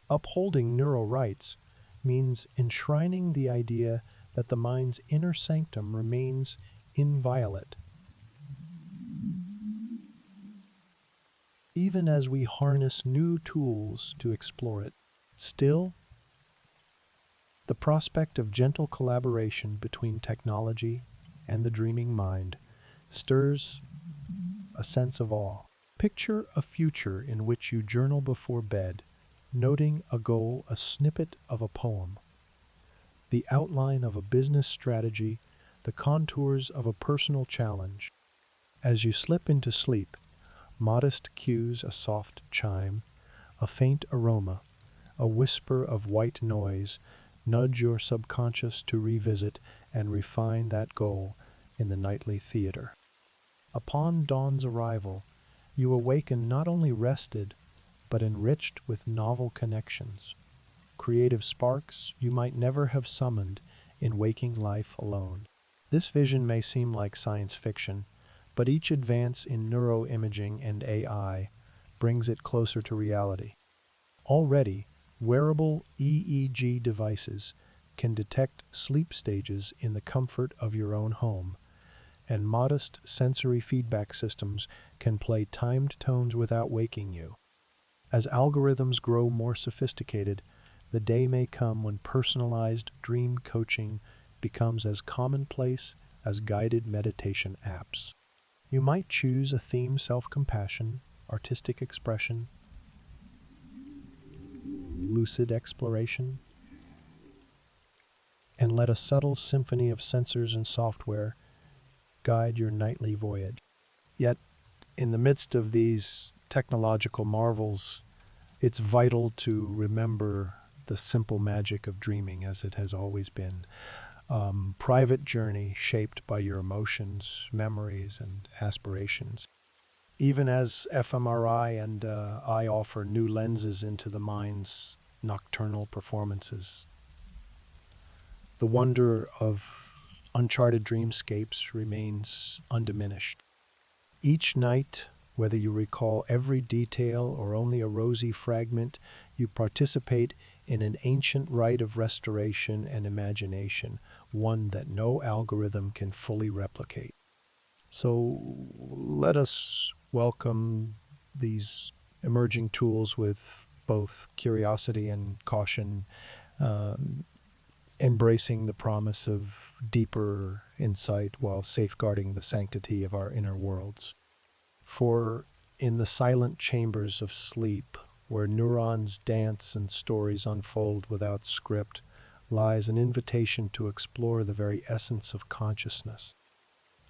Upholding neural rights means enshrining the idea that the mind's inner sanctum remains inviolate, even as we harness new tools to explore it. Still, the prospect of gentle collaboration between technology and the dreaming mind stirs a sense of awe. Picture a future in which you journal before bed, noting a goal, a snippet of a poem, the outline of a business strategy, the contours of a personal challenge. As you slip into sleep, modest cues, a soft chime, a faint aroma, a whisper of white noise, nudge your subconscious to revisit and refine that goal in the nightly theater. Upon dawn's arrival, you awaken not only rested, but enriched with novel connections, creative sparks you might never have summoned in waking life alone. This vision may seem like science fiction, but each advance in neuroimaging and AI brings it closer to reality. Already, wearable EEG devices can detect sleep stages in the comfort of your own home, and modest sensory feedback systems can play timed tones without waking you. As algorithms grow more sophisticated, the day may come when personalized dream coaching becomes as commonplace as guided meditation apps. You might choose a theme: self-compassion, artistic expression, lucid exploration, and let a subtle symphony of sensors and software guide your nightly voyage. Yet, in the midst of these technological marvels, it's vital to remember the simple magic of dreaming as it has always been. Private journey shaped by your emotions, memories, and aspirations. Even as fMRI and I offer new lenses into the mind's nocturnal performances, the wonder of uncharted dreamscapes remains undiminished. Each night, whether you recall every detail or only a rosy fragment, you participate in an ancient rite of restoration and imagination, one that no algorithm can fully replicate. So let us welcome these emerging tools with both curiosity and caution, embracing the promise of deeper insight while safeguarding the sanctity of our inner worlds. For in the silent chambers of sleep, where neurons dance and stories unfold without script, lies an invitation to explore the very essence of consciousness.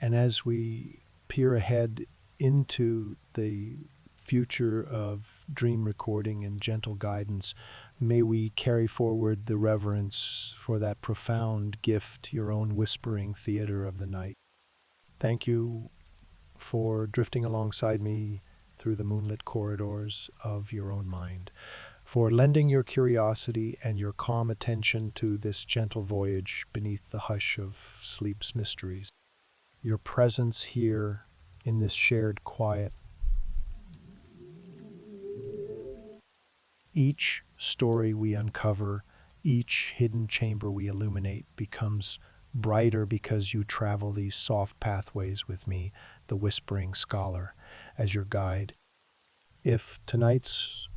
And as we peer ahead into the future of dream recording and gentle guidance, may we carry forward the reverence for that profound gift, your own whispering theater of the night. Thank you for drifting alongside me through the moonlit corridors of your own mind, for lending your curiosity and your calm attention to this gentle voyage beneath the hush of sleep's mysteries. Your presence here in this shared quiet. Each story we uncover, each hidden chamber we illuminate becomes brighter because you travel these soft pathways with me, the whispering scholar, as your guide. If tonight's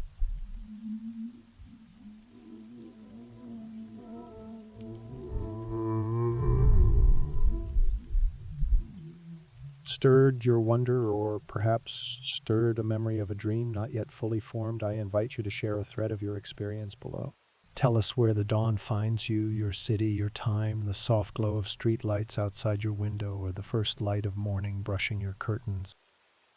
stirred your wonder or perhaps stirred a memory of a dream not yet fully formed, I invite you to share a thread of your experience below. Tell us where the dawn finds you, your city, your time, the soft glow of street lights outside your window, or the first light of morning brushing your curtains.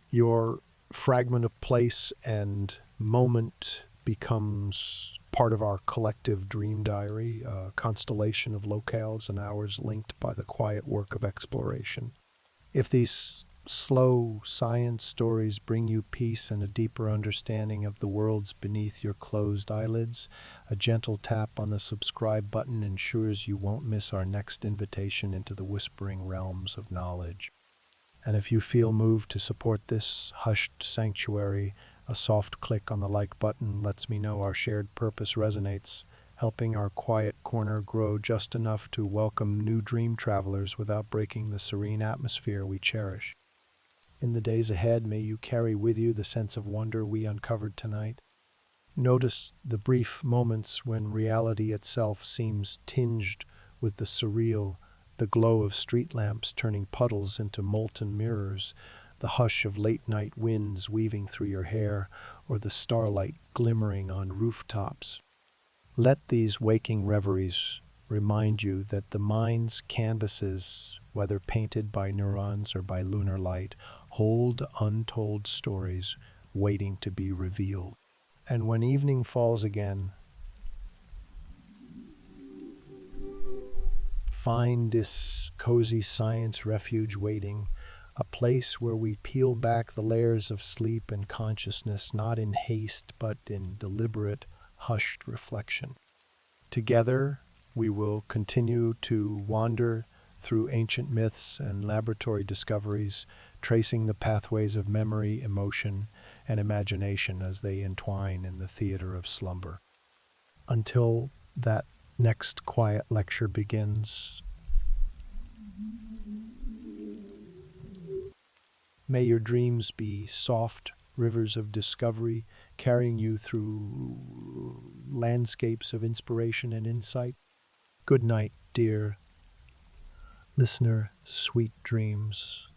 Your fragment of place and moment becomes part of our collective dream diary, a constellation of locales and hours linked by the quiet work of exploration. If these slow science stories bring you peace and a deeper understanding of the worlds beneath your closed eyelids, a gentle tap on the subscribe button ensures you won't miss our next invitation into the whispering realms of knowledge. And if you feel moved to support this hushed sanctuary, a soft click on the like button lets me know our shared purpose resonates, helping our quiet corner grow just enough to welcome new dream travelers without breaking the serene atmosphere we cherish. In the days ahead, may you carry with you the sense of wonder we uncovered tonight. Notice the brief moments when reality itself seems tinged with the surreal, the glow of street lamps turning puddles into molten mirrors, the hush of late-night winds weaving through your hair, or the starlight glimmering on rooftops. Let these waking reveries remind you that the mind's canvases, whether painted by neurons or by lunar light, hold untold stories waiting to be revealed. And when evening falls again, find this cozy science refuge waiting, a place where we peel back the layers of sleep and consciousness, not in haste, but in deliberate, hushed reflection. Together, we will continue to wander through ancient myths and laboratory discoveries, tracing the pathways of memory, emotion, and imagination as they entwine in the theater of slumber. Until that next quiet lecture begins, may your dreams be soft rivers of discovery, carrying you through landscapes of inspiration and insight. Good night, dear listener. Sweet dreams.